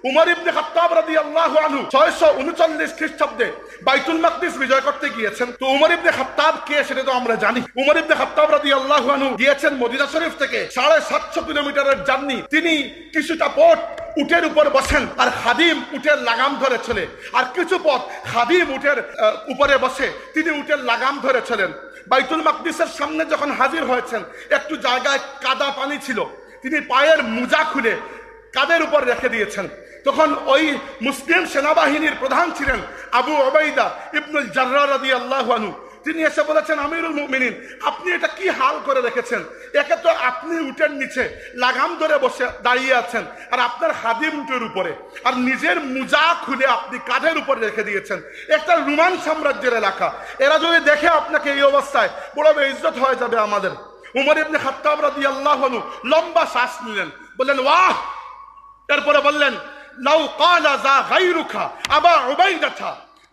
উমর ইবনে খাত্তাব রাদিয়াল্লাহু আনহু 639 খ্রিস্টাব্দে বাইতুল মাকদিস বিজয় করতে গিয়েছেন। তো উমর ইবনে খাত্তাব কে সেটা তো আমরা জানি। উমর ইবনে খাত্তাব রাদিয়াল্লাহু আনহু গিয়েছেন মদিনা শরীফ থেকে 750 কিলোমিটারের জার্নি। তিনি কিছুটা পথ উটের উপর বসেন আর খাদিম উটের লাগাম ধরে চলে, আর কিছু পথ খাদিম উটের উপরে বসে তিনি উটের লাগাম ধরে চলেন। বাইতুল মাকদিসের সামনে যখন হাজির হয়েছেন, একটু জায়গায় কাদা পানি ছিল, তিনি পায়ের মোজা খুলে কাদের উপর রেখে দিয়েছেন। তখন ওই মুসলিম সেনাবাহিনীর প্রধান ছিলেন আবু উবাইদা ইবনুল জাররাহ রাদিয়াল্লাহু আনহু। তিনি এসে বলেছেন, আমিরুল মুমিনিন, আপনি এটা কি হাল করে রেখেছেন? একে তো আপনি উটের নিচে লাগাম ধরে বসে দাঁড়িয়ে আছেন, আর আপনার খাদিম উটের উপরে, আর নিজের মোজা খুলে আপনি কাঁধের উপর রেখে দিয়েছেন। একটা রোমান সাম্রাজ্যের এলাকা, এরা যদি দেখে আপনাকে এই অবস্থায়, বড় বেইজ্জত হয়ে যাবে আমাদের। উমর ইবনে খাত্তাব রাদিয়াল্লাহু আনহু লম্বা শ্বাস নিলেন, বললেন ওয়াহ। এরপরে বললেন, লাউ ক্বালা যা গায়রুকা আবা উবাইদাতা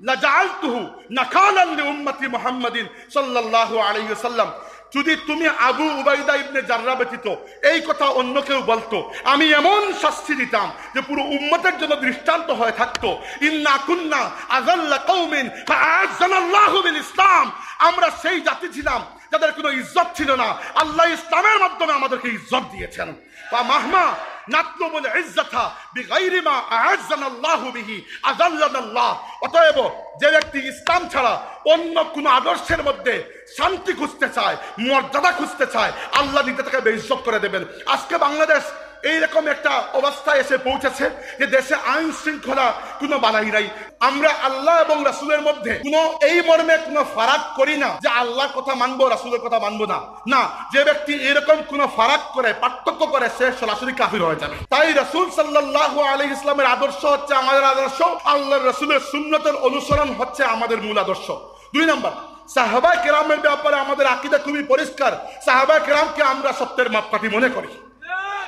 লাজাআলতুহু নাকালান লিউম্মতি মুহাম্মাদিন সাল্লাল্লাহু আলাইহি ওয়াসাল্লাম। যদি তুমি আবু উবাইদা ইবনে জাররাহ ব্যতীত এই কথা অন্য কেউ বলতো, আমি এমন শাস্তি দিতাম যে পুরো উম্মতের জন্য দৃষ্টান্ত হয়ে থাকতো। ইন্না কুন্না আযাল্লা কওমিন ফাআযানাল্লাহু বিল ইসলাম। আমরা সেই জাতি ছিলাম যাদের কোনো ইজ্জত ছিল না, আল্লাহ ইসলামের মাধ্যমে আমাদেরকে ইজ্জত দিয়েছেন। বা মাহমা নাতলুবুল ইজ্জাতা বিগাইরি মা আ'আযানাল্লাহু বিহি আযাল্লানাল্লাহ। অতএব যে ব্যক্তি ইসলাম ছাড়া অন্য কোন আদর্শের মধ্যে শান্তি খুঁজতে চায়, মর্যাদা খুঁজতে চায়, আল্লাহ দিতে তাকে বেইজ্জত করে দেবেন। আজকে বাংলাদেশ এইরকম একটা অবস্থায় এসে পৌঁছেছে যে দেশে আইন শৃঙ্খলা কোনো বালাই নাই। আমরা আল্লাহ এবং রাসূলের মধ্যে কোনো এই মর্মে কোনো ফারাক করি না যে আল্লাহর কথা মানবো, রাসূলের কথা মানবো না। না, যে ব্যক্তি এরকম কোনো ফারাক করে, পার্থক্য করে, সে সরাসরি কাফির হয়ে যাবে। তাই রাসূল সাল্লাল্লাহু আলাইহি ইসলামের আদর্শ হচ্ছে আমাদের আদর্শ, আল্লাহর রাসূলের সুন্নতের অনুসরণ হচ্ছে আমাদের মূল আদর্শ। 2 নম্বর, সাহাবা কেরামের ব্যাপারে আমাদের আকীদা খুবই পরিষ্কার। সাহাবা কেরামকে আমরা সত্যের মাপকাঠি মনে করি,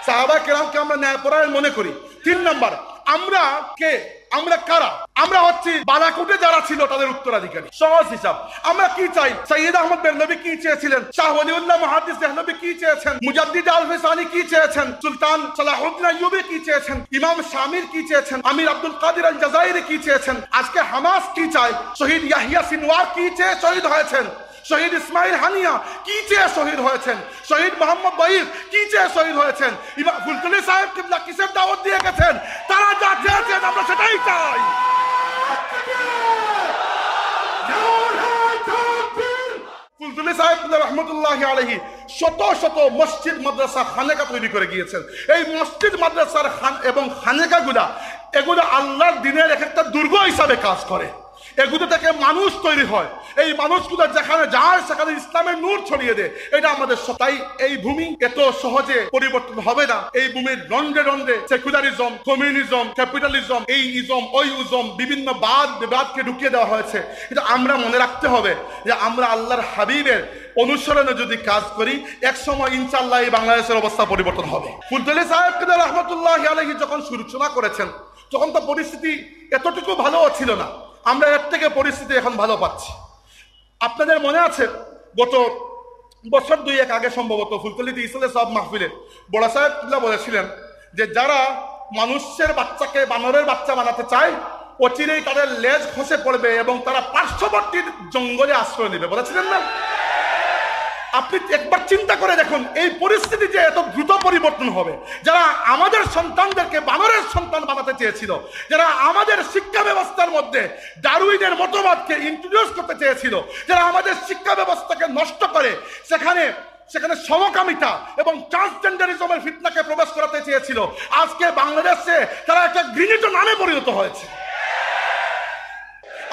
সাহাবা কেরামকে আমরা ন্যায়পরায়ণ মনে করি। 3 নম্বর, আমরা কে, আমরা কারা? আমরা হচ্ছি বালাকোটে যারা ছিল তাদের উত্তরাধিকারী। সহজ হিসাব, আমরা কি চাই? সৈয়দ আহমদ বেরলভী কি চেয়েছিলেন? শাহ ওলিউল্লাহ মুহাদ্দিস দেহলভী কি চেয়েছেন? মুজাদ্দিদ আল-ফিসানি কি চেয়েছেন? সুলতান সালাহুদ্দিন আইয়ুবী কি চেয়েছেন? ইমাম শামির কি চেয়েছেন? আমির আব্দুল কাদির আল-জাযাইরি কি চেয়েছেন? আজকে হামাস কি চায়? শহীদ ইয়াহিয়া সিনওয়ার কি চেয়ে শহীদ হয়েছেন? শহীদ ইসমাইল হানিয়া কি চেয়ে শহীদ হয়েছেন? শহীদ মোহাম্মদ বহির কি চেয়ে শহীদ হয়েছেন? ইমাম ফুলতুলি সাহেব কিবলা কিসের দাওয়াত দিয়ে গেছেন? তারা যা চেয়েছেন আমরা সেটাই চাই। ফুলতুলি সাহেব রহমতুল্লাহি আলাইহি শত শত মসজিদ মাদ্রাসা খানেকা তৈরি করে গিয়েছেন। এই মসজিদ মাদ্রাসার এবং খানেকাগুলা, এগুলো আল্লাহর দ্বীনের এক একটা দুর্গ হিসাবে কাজ করে। এগুলো থেকে মানুষ তৈরি হয়, এই মানুষগুলো যেখানে যায় সেখানে ইসলামের নূর ছড়িয়ে দেয়। এটা আমাদের তাই এই ভূমি এত সহজে পরিবর্তন হবে না। এই ভূমির রন্ধ্রে রন্ধ্রে সেকুলারিজম, কমিউনিজম, ক্যাপিটালিজম, এই ইজম ওই ইজম, বিভিন্ন বাদ বিবাদকে ঢুকিয়ে দেওয়া হয়েছে। কিন্তু আমরা মনে রাখতে হবে যে আমরা আল্লাহর হাবিবের অনুসরণে যদি কাজ করি, এক সময় ইনশাআল্লাহ এই বাংলাদেশের অবস্থা পরিবর্তন হবে। ফুলতুলি সাহেব রহমতুল্লাহি আলাইহি যখন সূচনা করেছেন তখন তো পরিস্থিতি এতটুকু ভালো ছিল না। আমরা এর থেকে পরিস্থিতি এখন ভালো পাচ্ছি। আপনাদের মনে আছে গত বছর 2-1 আগে সম্ভবত ফুলতলিতে ইসলে সব মাহফিলে বড় সাহেব বলেছিলেন যে যারা মানুষের বাচ্চাকে বানরের বাচ্চা বানাতে চায় অচিরেই তাদের লেজ খসে পড়বে এবং তারা পার্শ্ববর্তী জঙ্গলে আশ্রয় নেবে, বলেছিলেন না? আপনি একবার চিন্তা করে দেখুন এই পরিস্থিতি যে এত দ্রুত পরিবর্তন হবে। যারা আমাদের সন্তানদেরকে বানরের সন্তান বানাতে চেয়েছিল, যারা আমাদের শিক্ষা ব্যবস্থার মধ্যে ডারউইনের মতবাদকে ইন্ট্রোডিউস করতে চেয়েছিল, যারা আমাদের শিক্ষা ব্যবস্থাকে নষ্ট করে সেখানে সমকামিতা এবং ট্রান্সজেন্ডারিজমের ফিতনাকে প্রবেশ করাতে চেয়েছিল, আজকে বাংলাদেশে তারা একটা ঘৃণিত নামে পরিণত হয়েছে।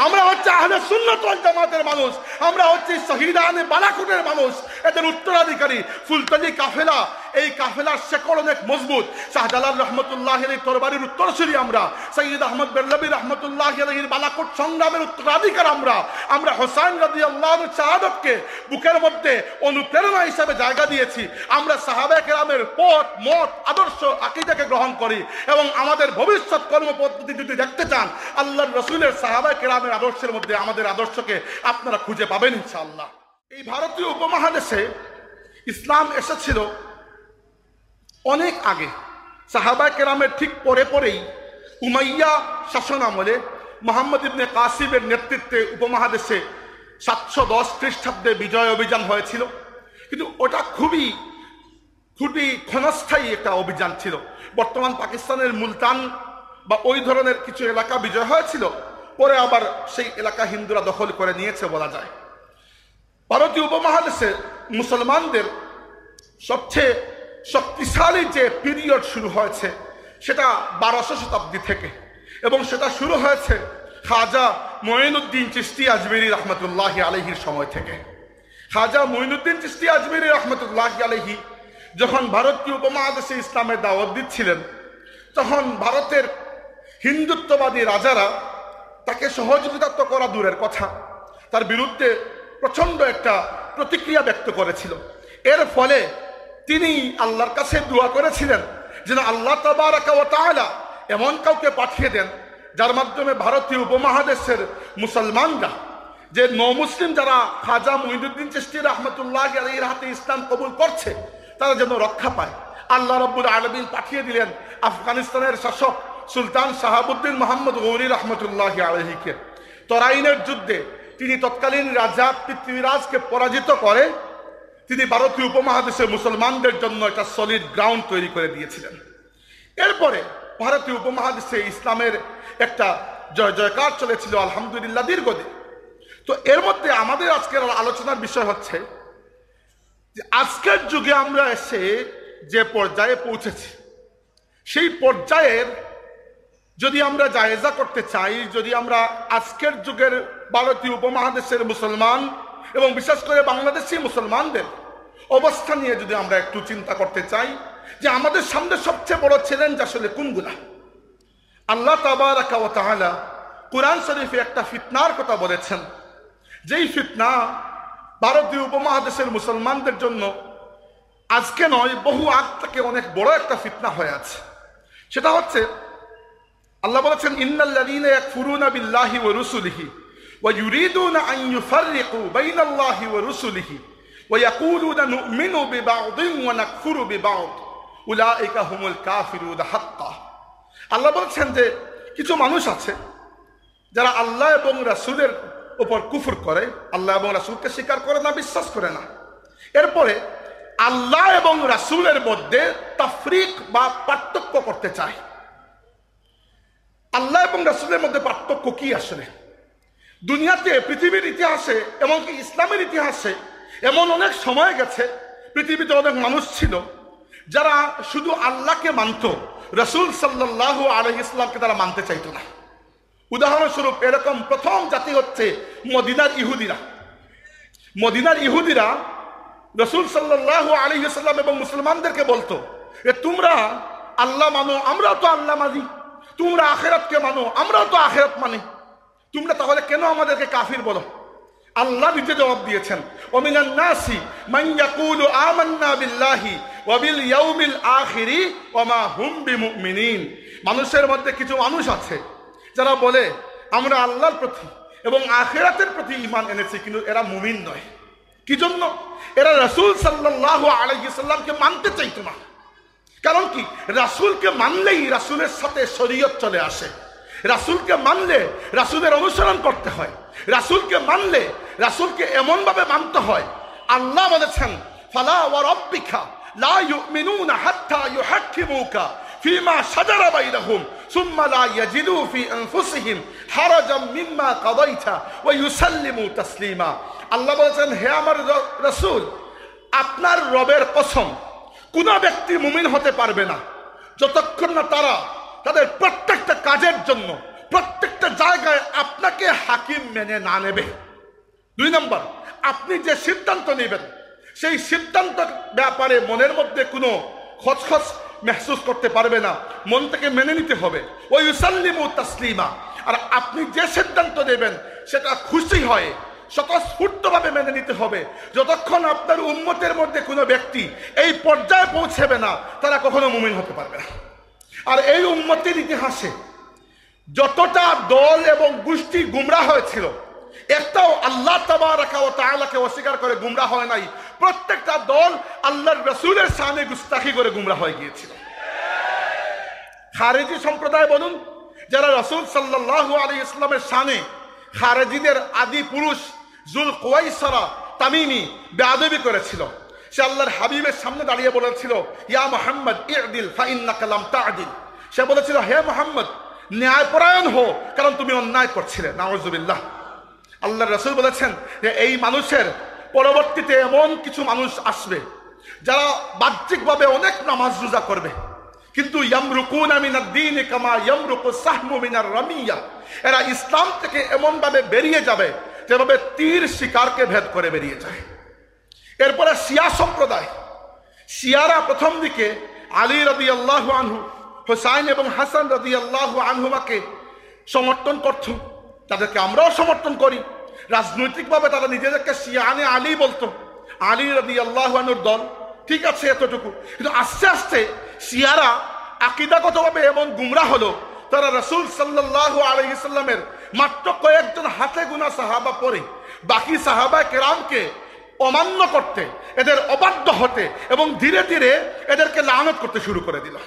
আমরা হচ্ছে আহলে সুন্নাত ওয়াল জামাতের মানুষ, আমরা হচ্ছে শহীদানে বালাকোটের মানুষ, এদের উত্তরাধিকারী। ফুলতলি কাফেলা, এই কাফেলার শেকড় অনেক মজবুত। শাহজালাল রহমতুল্লাহি আলাইহির তরবারির উত্তরসূরি আমরা, সৈয়দ আহমদ বেরলভী রহমতুল্লাহি আলাইহির বালাকোট সংগ্রামের উত্তরাধিকার আমরা হোসাইন রাদিয়াল্লাহু আনহুর শাহাদাতকে বুকের মধ্যে অনুপ্রেরণা হিসেবে জায়গা দিয়েছি। আমরা সাহাবায়ে কেরামের পথ, মত, আদর্শ, আকীদাকে গ্রহণ করি এবং আমাদের ভবিষ্যৎ কর্মপদ্ধতি যদি দেখতে চান আল্লাহর রাসূলের সাহাবায়ে কেরামের আদর্শের মধ্যে আমাদের আদর্শকে আপনারা খুঁজে পাবেন ইনশাআল্লাহ। এই ভারতীয় উপমহাদেশে ইসলাম এসেছিল অনেক আগে, সাহাবায়ে কেরামের ঠিক পরেই উমাইয়া শাসন আমলে মুহাম্মদ ইবনে কাসিমের নেতৃত্বে উপমহাদেশে 710 খ্রিস্টাব্দে বিজয় অভিযান হয়েছিল, কিন্তু ওটা খুবই ক্ষণস্থায়ী একটা অভিযান ছিল। বর্তমান পাকিস্তানের মুলতান বা ওই ধরনের কিছু এলাকা বিজয় হয়েছিল, পরে আবার সেই এলাকা হিন্দুরা দখল করে নিয়েছে বলা যায়। ভারতীয় উপমহাদেশে মুসলমানদের সবচেয়ে শক্তিশালী যে পিরিয়ড শুরু হয়েছে সেটা 1200 শতাব্দী থেকে, এবং সেটা শুরু হয়েছে খাজা মঈনুদ্দিন চিশতি আজমিরি রহমতুল্লাহি আলাইহির সময় থেকে। খাজা মঈনুদ্দিন চিশতি আজমিরি রহমতুল্লাহি আলাইহি যখন ভারতীয় উপমহাদেশে ইসলামের দাওয়াত দিচ্ছিলেন, তখন ভারতের হিন্দুত্ববাদী রাজারা তাকে সহযোগিতা তো করা দূরের কথা, তার বিরুদ্ধে প্রচন্ড একটা প্রতিক্রিয়া ব্যক্ত করেছিল। এর ফলে তিনি আল্লাহর কাছে দোয়া করেছিলেন যেন আল্লাহ তাবারাকা ওয়া তাআলা এমন কাউকে পাঠিয়ে দেন যার মাধ্যমে ভারতীয় উপমহাদেশের মুসলমানরা, যে নমুসলিম যারা খাজা মঈনুদ্দিন চিশতি রহমতুল্লাহি আলাইহির হাতে ইসলাম কবুল করছে, তারা যেন রক্ষা পায়। আল্লাহ রাব্বুল আলামিন পাঠিয়ে দিলেন আফগানিস্তানের শাসক সুলতান শাহাবুদ্দিন মোহাম্মদ গৌরী রহমতুল্লাহি আলাইহিকে। তরাইনের যুদ্ধে তিনি তৎকালীন রাজা পৃথ্বীরাজকে পরাজিত করে তিনি ভারতীয় উপমহাদেশে মুসলমানদের জন্য একটা সলিড গ্রাউন্ড তৈরি করে দিয়েছিলেন। এরপরে ভারতীয় উপমহাদেশে ইসলামের একটা জয় জয়কার চলেছিল আলহামদুলিল্লাহ দীর্ঘদিন। তো এর মধ্যে আমাদের আজকের আলোচনার বিষয় হচ্ছে যে আজকের যুগে আমরা এসে যে পর্যায়ে পৌঁছেছি, সেই পর্যায়ের যদি আমরা জায়েজা করতে চাই, যদি আমরা আজকের যুগের ভারতীয় উপমহাদেশের মুসলমান এবং বিশেষ করে বাংলাদেশি মুসলমানদের অবস্থা নিয়ে যদি আমরা একটু চিন্তা করতে চাই যে আমাদের সামনে সবচেয়ে বড় চ্যালেঞ্জ আসলে কোনগুলা। আল্লাহ তাবারাকা ওয়া তাআলা কুরআন শরীফে একটা ফিতনার কথা বলেছেন, যেই ফিতনা ভারতীয় উপমহাদেশের মুসলমানদের জন্য আজকে নয়, বহু আগ থেকে অনেক বড় একটা ফিতনা হয়ে আছে। সেটা হচ্ছে আল্লাহ বলেছেন ইন্নাল্লাযীনা ইয়াকফুরুনা বিল্লাহি ওয়া রুসুলিহি ওয়া ইউরিদুনা আন ইউফাররিকু বাইনাল্লাহি ওয়া রুসুলিহি ওয়া ইয়াকুলুনা নু'মিনু বিবা'দিন ওয়া নাকফুরু বিবা'দ উলাইকা হুমুল কাফিরুনা হাক্কা। আল্লাহ বলেছেন যে কিছু মানুষ আছে যারা আল্লাহ এবং রাসূলের উপর কুফর করে, আল্লাহ এবং রাসূলকে স্বীকার করে না, বিশ্বাস করে না। এরপরে আল্লাহ এবং রাসূলের মধ্যে তাফরিক বা পার্থক্য করতে চায়। আল্লাহ এবং রাসূলের মধ্যে পার্থক্য কি আসলে? দুনিয়াতে পৃথিবীর ইতিহাসে এমনকি ইসলামের ইতিহাসে এমন অনেক সময় গেছে, পৃথিবীতে অনেক মানুষ ছিল যারা শুধু আল্লাহকে মানত, রাসূল সাল্লাল্লাহু আলাইহি ওয়াসাল্লামকে তারা মানতে চাইতো না। উদাহরণস্বরূপ এরকম প্রথম জাতি হচ্ছে মদিনার ইহুদিরা। মদিনার ইহুদিরা রাসূল সাল্লাল্লাহু আলাইহি ওয়াসাল্লাম এবং মুসলমানদেরকে বলতো যে তোমরা আল্লাহ মানো, আমরাও তো আল্লাহ মানি, তোমরা আখিরাতকে মানো, আমরাও তো আখিরাত মানি, তোমরা তাহলে কেন আমাদেরকে কাফির বলো? আল্লাহ নিজে জবাব দিয়েছেন ওমিনান নাসি মান ইয়াকুলু আমান্না বিল্লাহি ওয়া বিল ইয়াউমিল আখিরি ওয়া মা হুম বিমুমিনিন। মানুষের মধ্যে কিছু মানুষ আছে যারা বলে আমরা আল্লাহর প্রতি এবং আখিরাতের প্রতি ঈমান এনেছি, কিন্তু এরা মুমিন নয়। কি জন্য? এরা রাসূল সাল্লাল্লাহু আলাইহি ওয়াসাল্লামকে মানতে চাইতো না। কারণ কি? রাসূলকে মানলেই রাসূলের সাথে শরীয়ত চলে আসে, রাসূলকে মানলে রাসূলের অনুসরণ করতে হয়, রাসূলকে মানলে রাসূলকে এমন ভাবে মানতে হয়। আল্লাহ বলেছেন ফালা ওয়া রাব্বিকা লা ইউমিনুনা হাত্তা ইউহাক্কিমুকা ফিমা শাজারা বাইনাহুম সুম্মা লা ইয়াজিদু ফি আনফুসিহিম হারাজাম মিম্মা কাদাইতা ওয়া ইউসাল্লিমু তাসলিমা। আল্লাহ বলেছেন হে আমার রাসূল, আপনার রবের কসম, কোন ব্যক্তি মুমিন হতে পারবে না যতক্ষণ না তারা তাদের প্রত্যেকটা কাজের জন্য প্রত্যেকটা জায়গায় আপনাকে হাকিম মেনে না নেবে। 2 নম্বর, আপনি যে সিদ্ধান্ত নেবেন সেই সিদ্ধান্ত ব্যাপারে মনের মধ্যে কোনো খচখচ মেহসুস করতে পারবে না, মন থেকে মেনে নিতে হবে। ওই ইউসাল্লিমু তাসলিমা। আর আপনি যে সিদ্ধান্ত নেবেন সেটা খুশি হয় স্বতঃস্ফূর্তভাবে মেনে নিতে হবে। যতক্ষণ আপনার উম্মতের মধ্যে কোনো ব্যক্তি এই পর্যায়ে পৌঁছবে না, তারা কখনো মুমিন হতে পারবে না। আর এই উম্মতের ইতিহাসে যতটা দল এবং গোষ্ঠী গুমরাহ হয়েছিল, একটাও আল্লাহ তাবারাকা ওয়া তাআলাকে অস্বীকার করে গুমরাহ হয় নাই। প্রত্যেকটা দল আল্লাহর রাসূলের শানে গুস্তাখি করে গুমরাহ হয়ে গিয়েছিল। খারেজি সম্প্রদায় বলুন যারা রাসূল সাল্লাল্লাহু আলাইহি ইসলামের শানে খারেজিদের আদি পুরুষ জুল কুয়াইসরা তামিমি বেয়াদবি করেছিল, সে আল্লাহর হাবিবের সামনে দাঁড়িয়ে বলেছিল, ইয়া মুহাম্মদ ইদিল ফাইন্নাকা লাম তা'দিল। সে বলেছিল, হে মুহাম্মদ ন্যায়পরায়ণ হো, কারণ তুমি অন্যায় করছিলে। নাউযুবিল্লাহ। আল্লাহর রাসূল বলেছেন যে এই মানুষের পরবর্তীতে এমন কিছু মানুষ আসবে যারা বাহ্যিকভাবে অনেক নামাজ রোজা করবে, কিন্তু ইয়ামরুকুনা মিনাদ দ্বীন কামা ইয়ামরুকু সাহমু মিনার রামিয়া, এরা ইসলাম থেকে এমন ভাবে বেরিয়ে যাবে যেভাবে তীর শিকারকে ভেদ করে বেরিয়ে যায়। এরপরে শিয়া সম্প্রদায়, শিয়ারা প্রথম দিকে আলী রাদিয়াল্লাহু আনহু, হুসাইন এবং হাসান রাদিয়াল্লাহু আনহুমাকে সমর্থন করত, তাদেরকে আমরাও সমর্থন করি। রাজনৈতিকভাবে তারা নিজেদেরকে শিয়ানে আলী বলতো, আলী রাদিয়াল্লাহু আনহুর দল, ঠিক আছে এতটুকু। কিন্তু আস্তে আস্তে শিয়ারা আকীদাগতভাবে এমন গুমরাহ হলো, তারা রাসূল সাল্লাল্লাহু আলাইহি সাল্লামের মাত্র কয়েকজন হাতে গোনা সাহাবা পরে বাকি সাহাবা কেরামকে অমান্য করতে, এদের অবাধ্য হতে এবং ধীরে ধীরে এদেরকে লানত করতে শুরু করে দিল।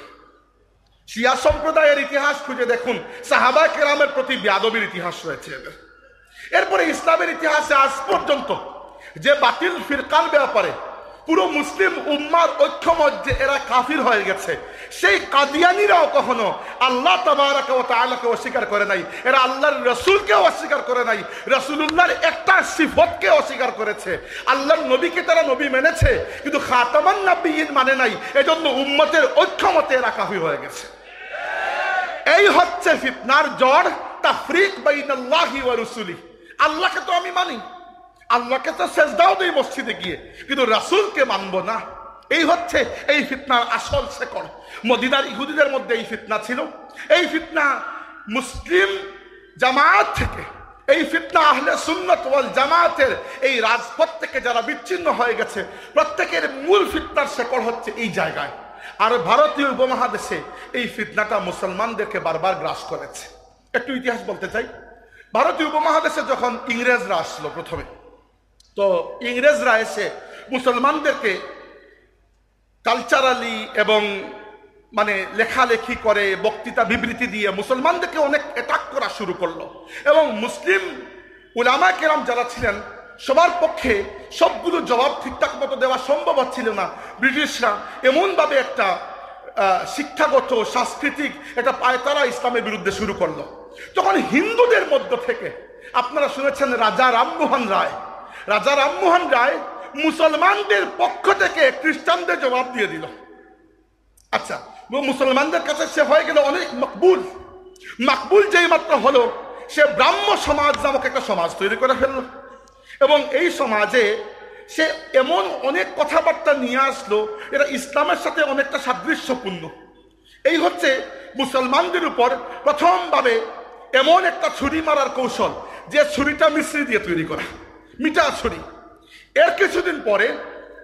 শিয়া সম্প্রদায়ের ইতিহাস খুঁজে দেখুন, সাহাবা কেরামের প্রতি বেয়াদবির ইতিহাস রয়েছে এদের। এরপরে ইসলামের ইতিহাসে আজ পর্যন্ত যে বাতিল ফিরকার ব্যাপারে পুরো মুসলিম উম্মার ঐক্যমত যে এরা কাফির হয়ে গেছে, সেই কাদিয়ানীরাও কখনো আল্লাহ তাবারাকা ওয়া তাআলাকে অস্বীকার করে নাই, এরা আল্লাহর রাসূলকে অস্বীকার করে নাই, রাসূলুল্লাহর একটা সিফতকে অস্বীকার করেছে। আল্লাহর নবীকে তারা নবী মেনেছে, কিন্তু খাতামান নবিয়্যিন মানে নাই, এজন্য উম্মতের ঐক্যমতে এরা কাফির হয়ে গেছে। এই হচ্ছে ফিতনার জড়, তাফরিক বাইনাল্লাহি ওয়া রাসূলি। আল্লাহকে তো আমি মানি, আল্লাহকে তো সেজদাও দেই মসজিদে গিয়ে, কিন্তু রাসূলকে মানবো না। এই হচ্ছে এই ফিতনার আসল শেকড়। মদিনার ইহুদিদের মধ্যে এই ফিতনা ছিল, এই ফিতনা মুসলিম জামাত থেকে, এই ফিতনা আহলে সুন্নাত ওয়াল জামাতের এই রাজপথ থেকে যারা বিচ্ছিন্ন হয়ে গেছে, প্রত্যেকের মূল ফিতনার শেকড় হচ্ছে এই জায়গায়। আর ভারতীয় উপমহাদেশে এই ফিতনাটা মুসলমানদেরকে বারবার গ্রাস করেছে। একটু ইতিহাস বলতে চাই। ভারতীয় উপমহাদেশে যখন ইংরেজরা আসলো প্রথমে, তো ইংরেজরা এসে মুসলমানদেরকে কালচারালি এবং মানে লেখালেখি করে, বক্তৃতা বিবৃতি দিয়ে মুসলমানদেরকে অনেক অ্যাটাক করা শুরু করলো, এবং মুসলিম উলামা কেরাম যারা ছিলেন সবার পক্ষে সবগুলো জবাব ঠিকঠাক মতো দেওয়া সম্ভব হচ্ছিল না। ব্রিটিশরা এমনভাবে একটা শিক্ষাগত সাংস্কৃতিক একটা পায়তারা ইসলামের বিরুদ্ধে শুরু করলো। তখন হিন্দুদের মধ্য থেকে আপনারা শুনেছেন রাজা রামমোহন রায়, রাজা রামমোহন রায় মুসলমানদের পক্ষ থেকে খ্রিস্টানদের জবাব দিয়ে দিল। আচ্ছা, মুসলমানদের কাছে সে হয়ে গেল অনেক মকবুল। মকবুল যেই মাত্র হলো, সে ব্রাহ্ম সমাজ নামক একটা সমাজ তৈরি করে ফেললো, এবং এই সমাজে সে এমন অনেক কথাবার্তা নিয়ে আসলো এটা ইসলামের সাথে অনেকটা সাদৃশ্যপূর্ণ। এই হচ্ছে মুসলমানদের উপর প্রথমভাবে এমন একটা ছুরি মারার কৌশল, যে ছুরিটা মিশ্রি দিয়ে তৈরি করা, মিঠা ছুরি। এর কিছুদিন পরে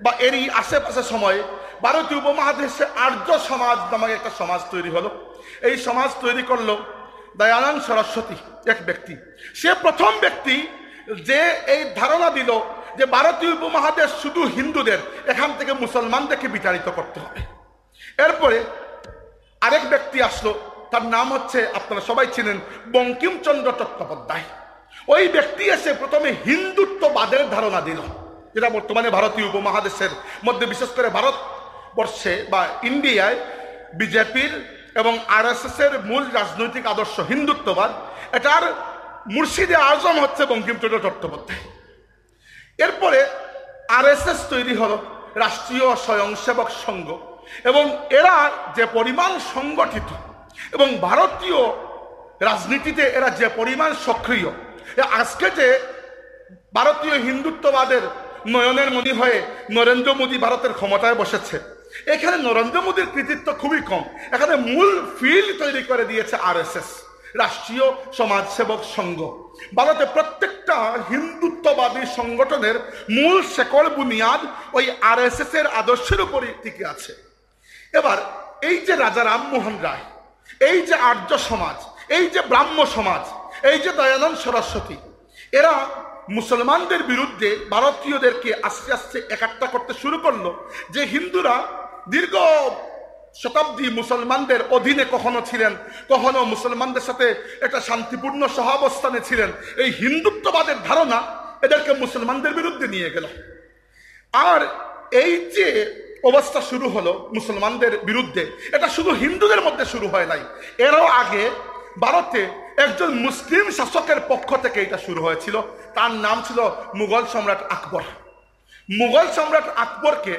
বা এরই আশেপাশে সময়ে ভারতীয় উপমহাদেশে আর্য সমাজ নামক একটা সমাজ তৈরি হলো। এই সমাজ তৈরি করলো দয়ানন্দ সরস্বতী, এক ব্যক্তি। সে প্রথম ব্যক্তি যে এই ধারণা দিল যে ভারতীয় উপমহাদেশ শুধু হিন্দুদের, এখান থেকে মুসলমানদেরকে বিতাড়িত করতে হবে। এরপরে আরেক ব্যক্তি আসলো, তার নাম হচ্ছে, আপনারা সবাই চিনেন, বঙ্কিমচন্দ্র চট্টোপাধ্যায়। ওই ব্যক্তি এসে প্রথমে হিন্দুত্ববাদের ধারণা দিল, যেটা বর্তমানে ভারতীয় উপমহাদেশের মধ্যে, বিশেষ করে ভারতবর্ষে বা ইন্ডিয়ায় বিজেপির এবং আরএসএস এর মূল রাজনৈতিক আদর্শ হিন্দুত্ববাদ। এটার মুর্শিদে আজম হচ্ছে বঙ্কিমচন্দ্র চট্টোপাধ্যায়। এরপরে আরএসএস তৈরি হলো, রাষ্ট্রীয় স্বয়ংসেবক সংঘ, এবং এরা যে পরিমাণ সংগঠিত এবং ভারতীয় রাজনীতিতে এরা যে পরিমাণ সক্রিয়, আজকে যে ভারতীয় হিন্দুত্ববাদের নয়নের মণি হয়ে নরেন্দ্র মোদী ভারতের ক্ষমতায় বসেছে, এখানে নরেন্দ্র মোদীর কৃতিত্ব খুবই কম। এখানে মূল ফিল্ড তৈরি করে দিয়েছে আরএসএস, রাষ্ট্রীয় সমাজসেবক সংঘ। ভারতে প্রত্যেকটা হিন্দুত্ববাদী সংগঠনের মূল শেকড় বুনিয়াদ ওই আরএসএস এর আদর্শের উপরই টিকে আছে। এবার এই যে রাজা রামমোহন রায়, এই যে আর্য সমাজ, এই যে ব্রাহ্ম সমাজ, এই যে দয়ানন্দ সরস্বতী, এরা মুসলমানদের বিরুদ্ধে ভারতীয়দেরকে আস্তে আস্তে একাট্টা করতে শুরু করলো। যে হিন্দুরা দীর্ঘ শতাব্দী মুসলমানদের অধীনে কখনো ছিলেন, কখনো মুসলমানদের সাথে একটা শান্তিপূর্ণ সহাবস্থানে ছিলেন। এই হিন্দুত্ববাদের ধারণা এদেরকে মুসলমানদের বিরুদ্ধে নিয়ে গেল। আর এই যে অবস্থা শুরু হলো মুসলমানদের বিরুদ্ধে, এটা শুধু হিন্দুদের মধ্যে শুরু হয় নাই, এরও আগে ভারতে একজন মুসলিম শাসকের পক্ষ থেকে এটা শুরু হয়েছিল। তার নাম ছিল মুঘল সম্রাট আকবর। মুঘল সম্রাট আকবরকে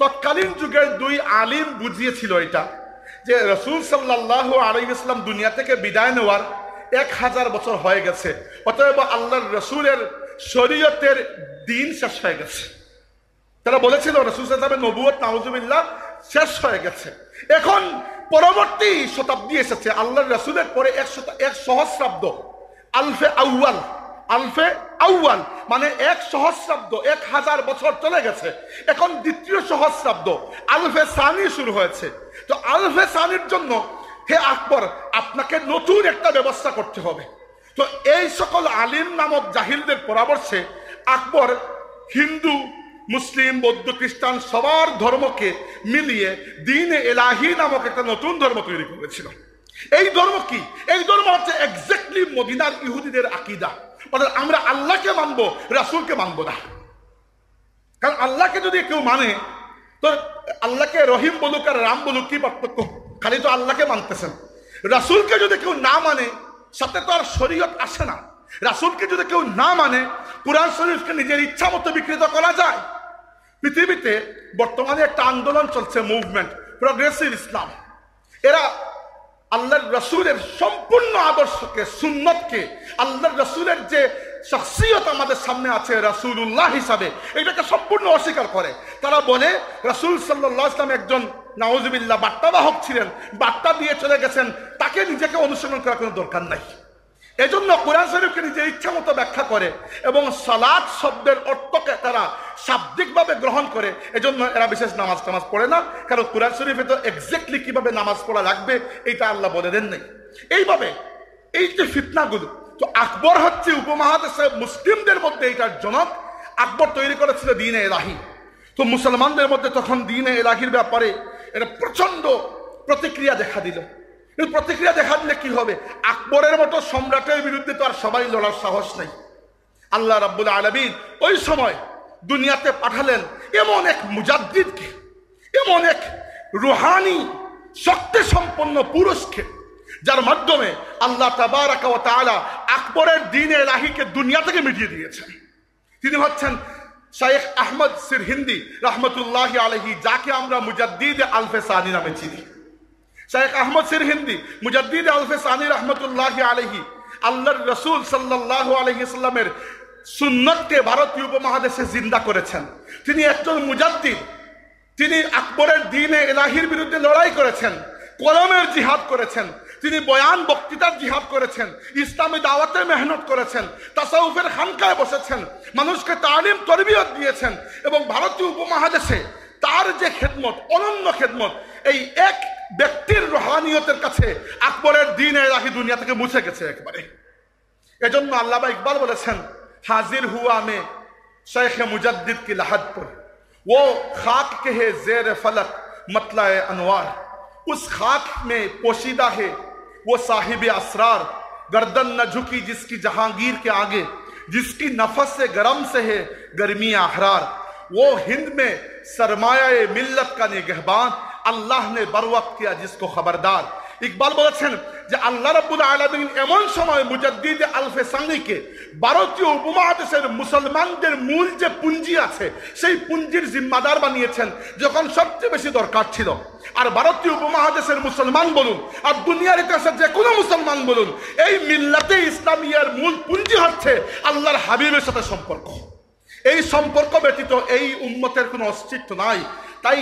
তৎকালীন যুগের দুই আলিম বুঝিয়েছিল এটা যে রাসূল সাল্লাল্লাহু আলাইহি ওয়াসাল্লাম দুনিয়া থেকে বিদায় নেওয়ার 1000 বছর হয়ে গেছে, অতএব আল্লাহর রাসূলের শরীয়তের দিন শেষ হয়ে গেছে। তারা বলেছিল রাসূল সাল্লাল্লাহু আলাইহি ওয়াসাল্লামের নবুয়ত নাউজুবিল্লাহ শেষ হয়ে গেছে। এখন পরবর্তী শতাব্দী এসেছে, আল্লাহর রাসূলের পরে 1 সহস্রাব্দ, আলফে আউয়াল। আলফে আউয়াল মানে 1 সহস্রাব্দ, 1000 বছর চলে গেছে। এখন দ্বিতীয় সহস্রাব্দ আলফে সানি শুরু হয়েছে। তো আলফে সানির জন্য হে আকবর, আপনাকে নতুন একটা ব্যবস্থা করতে হবে। তো এই সকল আলিম নামক জাহিলদের পরামর্শে আকবর হিন্দু, মুসলিম, বৌদ্ধ, খ্রিস্টান সবার ধর্মকে মিলিয়ে দ্বীন-এ ইলাহি নামক একটা নতুন ধর্ম তৈরি করেছিল। এই ধর্ম কি? এই ধর্ম হচ্ছে এক্স্যাক্টলি মদিনার ইহুদিদের আকীদা। অর্থাৎ আমরা আল্লাহকে মানবো, রাসূলকে মানবো না। কারণ আল্লাহকে যদি কেউ মানে, তো আল্লাহকে রহিম বলুক আর রাম বলুক, কি পার্থক্য? খালি তো আল্লাহকে মানতেছেন। রাসূলকে যদি কেউ না মানে, সাথে তো আর শরীয়ত আসে না। রাসূলকে যদি কেউ না মানে, কুরআন শরীফকে নিজের ইচ্ছা মতো বিকৃত করা যায়। পৃথিবীতে বর্তমানে একটা আন্দোলন চলছে, মুভমেন্ট, প্রগ্রেসিভ ইসলাম। এরা আল্লাহর রাসূলের সম্পূর্ণ আদর্শকে, সুন্নতকে, আল্লাহর রাসূলের যে শখসিয়ত আমাদের সামনে আছে রাসূলুল্লাহ হিসাবে, এটাকে সম্পূর্ণ অস্বীকার করে। তারা বলে রাসূল সাল্লাল্লাহু আলাইহি ওয়াসাল্লাম একজন নাউজুবিল্লাহ বার্তাবাহক ছিলেন, বার্তা দিয়ে চলে গেছেন, তাকে নিজেকে অনুসরণ করার কোনো দরকার নাই। এজন্য কোরআন শরীফকে নিজের ইচ্ছা মতো ব্যাখ্যা করে এবং সালাত শব্দের অর্থকে তারা শাব্দিকভাবে গ্রহণ করে। এজন্য এরা বিশেষ নামাজ টামাজ পড়ে না, কারণ কোরআন শরীফে তো এক্স্যাক্টলি কিভাবে নামাজ পড়া লাগবে এটা আল্লাহ বলে দেন নাই। এইভাবে এই যে ফিতনাগুলো, তো আকবর হচ্ছে উপমহাদেশে মুসলিমদের মধ্যে এটার জনক। আকবর তৈরি করেছিল দ্বীন-এ ইলাহি। তো মুসলমানদের মধ্যে তখন দ্বীন-এ ইলাহির ব্যাপারে এটা প্রচন্ড প্রতিক্রিয়া দেখা দিল। এই প্রতিক্রিয়া দেখা দিলে কি হবে? আকবরের মতো সম্রাটের বিরুদ্ধে তো আর সবাই লড়ার সাহস নেই। আল্লাহ রাব্বুল আলামিন ওই সময় দুনিয়াতে পাঠালেন এমন এক মুজাদ্দিদকে, এমন এক রুহানি শক্তি সম্পন্ন পুরুষকে, যার মাধ্যমে আল্লাহ তাবারাকা ওয়া তাআলা আকবরের দ্বীন-এ ইলাহিকে দুনিয়া থেকে মিটিয়ে দিয়েছেন। তিনি হচ্ছেন শাইখ আহমদ সিরহিন্দি রাহমাতুল্লাহি আলাইহি, যাকে আমরা মুজাদ্দিদ আলফে সানি নামে চিনি। শাইখ আহমদ সিরহিন্দি মুজাদ্দিদ আলফে সানি রাহমাতুল্লাহি আলাইহি আল্লাহর রাসূল সাল্লাল্লাহু আলাইহি সাল্লামের সুন্নতকে ভারতীয় উপমহাদেশে জিন্দা করেছেন। তিনি একজন মুজাদ্দিদ। তিনি আকবরের দ্বীন-এ ইলাহির বিরুদ্ধে লড়াই করেছেন, কলমের জিহাদ করেছেন, তিনি বয়ান বক্তৃতার জিহাদ করেছেন, ইসলামী দাওয়াতে মেহনত করেছেন, তাসাউফের খানকায় বসেছেন, মানুষকে তালিম তরবিয়ত দিয়েছেন। এবং ভারতীয় উপমহাদেশে তার যে খেদমত, অনন্য খেদমত, এই এক ব্যক্তির রুহানিয়তের কাছে আকবরের দ্বীন-এ ইলাহি দুনিয়া থেকে মুছে গেছে একবারে। এজন্য আল্লামা ইকবাল বলেছেন, হাজির হুয়া মে শেখ মুজাদ্দিদ কি লাহাদ पर वो खाक के है जेर फलक मतलाए अनवार, उस खाक में पोशीदा है वो साहिब असरार, गर्दन न झुकी जिसकी जहांगीर के आगे, जिसकी नफस से गरम से है गर्मी अहरार, वो हिंद में सरमाया मिल्लत का निगहबान, अल्लाह ने बर वक्त किया जिसको खबरदार। ইকবাল বলেছেন যে আল্লাহ রাব্বুল আলামিন এমন সময় মুজাদ্দিদ আলফে সানিকে ভারতীয় উপমহাদেশের মুসলমানদের মূল যে পুঁজি আছে সেই পুঁজির জিম্মাদার বানিয়েছেন যখন সবচেয়ে বেশি দরকার ছিল। আর ভারতীয় উপমহাদেশের মুসলমান বলুন আর দুনিয়ার ইতিহাসের যে কোনো মুসলমান বলুন, এই মিল্লাতে ইসলামিয়ার মূল পুঁজি হচ্ছে আল্লাহর হাবিবের সাথে সম্পর্ক। এই সম্পর্ক ব্যতীত এই উম্মতের কোনো অস্তিত্ব নাই। তাই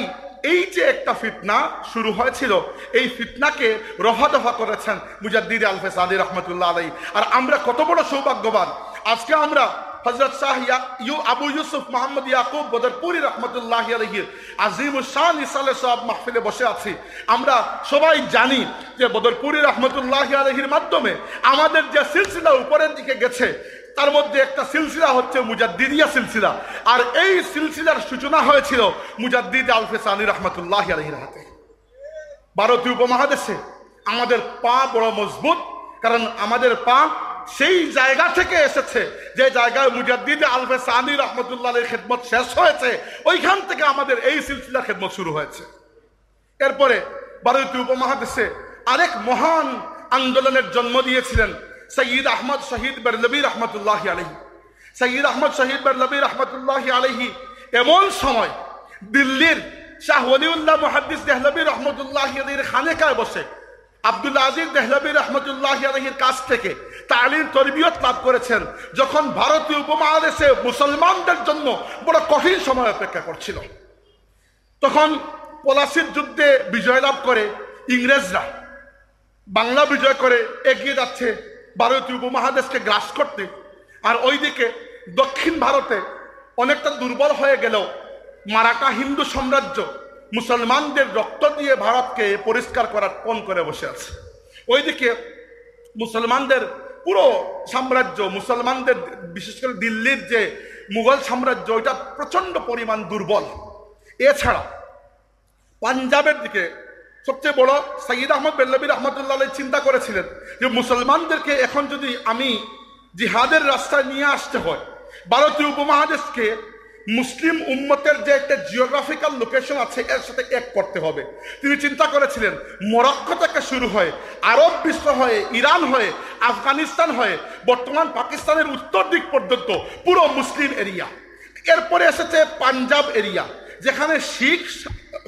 এই যে একটা ফিতনা শুরু হয়েছিল, এই ফিতনাকে রফা করেছেন মুজাদ্দিদ আলফে সানি রহমতুল্লাহ আলাইহি। আর আমরা কত বড় সৌভাগ্যবান, আজকে আমরা হযরত শাহ আবু ইউসুফ মোহাম্মদ ইয়াকুব বদরপুরি রহমতুল্লাহ আলাইহির আজিমুস শান ইসালে সাহেব মাহফিলে বসে আছি। আমরা সবাই জানি যে বদরপুরি রহমতুল্লাহ আলাইহির মাধ্যমে আমাদের যে সিলসিলা উপরের দিকে গেছে তার মধ্যে একটা সিলসিলা হচ্ছে মুজাদ্দিদিয়া সিলসিলা। আর এই সিলসিলার সূচনা হয়েছিল মুজাদ্দিদ আলফে সানি রহমতুল্লাহ আলাইহির হাতে। ভারতীয় উপমহাদেশে আমাদের পা বড় মজবুত, কারণ আমাদের পা সেই জায়গা থেকে এসেছে যে জায়গায় মুজাদ্দিদ আলফে সানি রহমতুল্লাহ আলাইহির খেদমত শেষ হয়েছে, ওইখান থেকে আমাদের এই সিলসিলার খেদমত শুরু হয়েছে। এরপরে ভারতীয় উপমহাদেশে আরেক মহান আন্দোলনের জন্ম দিয়েছিলেন সৈয়দ আহমদ শহীদ বেরলভী রহমতুল্লাহ আলাইহি। সৈয়দ আহমদ শহীদ বেরলভী রহমতুল্লাহ আলাইহি এমন সময় দিল্লির শাহ ওলিউল্লাহ মুহাদ্দিস দেহলভী রহমতুল্লাহ আলাইহির খানেকায় বসে আব্দুল আজিজ দেহলভী রহমতুল্লাহ আলাইহির কাছ থেকে তালিম তরবিয়ত লাভ করেছেন, যখন ভারতীয় উপমহাদেশে মুসলমানদের জন্য বড় কঠিন সময় অপেক্ষা করছিল। তখন পলাশির যুদ্ধে বিজয় লাভ করে ইংরেজরা, বাংলা বিজয় করে এগিয়ে যাচ্ছে ভারতীয় উপমহাদেশকে গ্রাস করতে। আর ওইদিকে দক্ষিণ ভারতে অনেকটা দুর্বল হয়ে গেলেও মারাঠা হিন্দু সাম্রাজ্য মুসলমানদের রক্ত দিয়ে ভারতকে পরিষ্কার করার পণ করে বসে আছে। ওইদিকে মুসলমানদের পুরো সাম্রাজ্য, মুসলমানদের বিশেষ করে দিল্লির যে মুঘল সাম্রাজ্য, ওইটা প্রচন্ড পরিমাণ দুর্বল। এছাড়া পাঞ্জাবের দিকে সবচেয়ে বড় সৈয়দ আহমদ বেরলভী রহমতুল্লাহ আলাইহি চিন্তা করেছিলেন যে মুসলমানদেরকে এখন যদি আমি জিহাদের রাস্তায় নিয়ে আসতে হয়, ভারতীয় উপমহাদেশকে মুসলিম উম্মতের যে একটা জিওগ্রাফিক্যাল লোকেশন আছে এর সাথে এক করতে হবে। তিনি চিন্তা করেছিলেন মরক্কো থেকে শুরু হয়ে আরব বিশ্ব হয়ে, ইরান হয়ে, আফগানিস্তান হয়ে বর্তমান পাকিস্তানের উত্তর দিক পর্যন্ত পুরো মুসলিম এরিয়া। এরপরে এসেছে পাঞ্জাব এরিয়া, যেখানে শিখ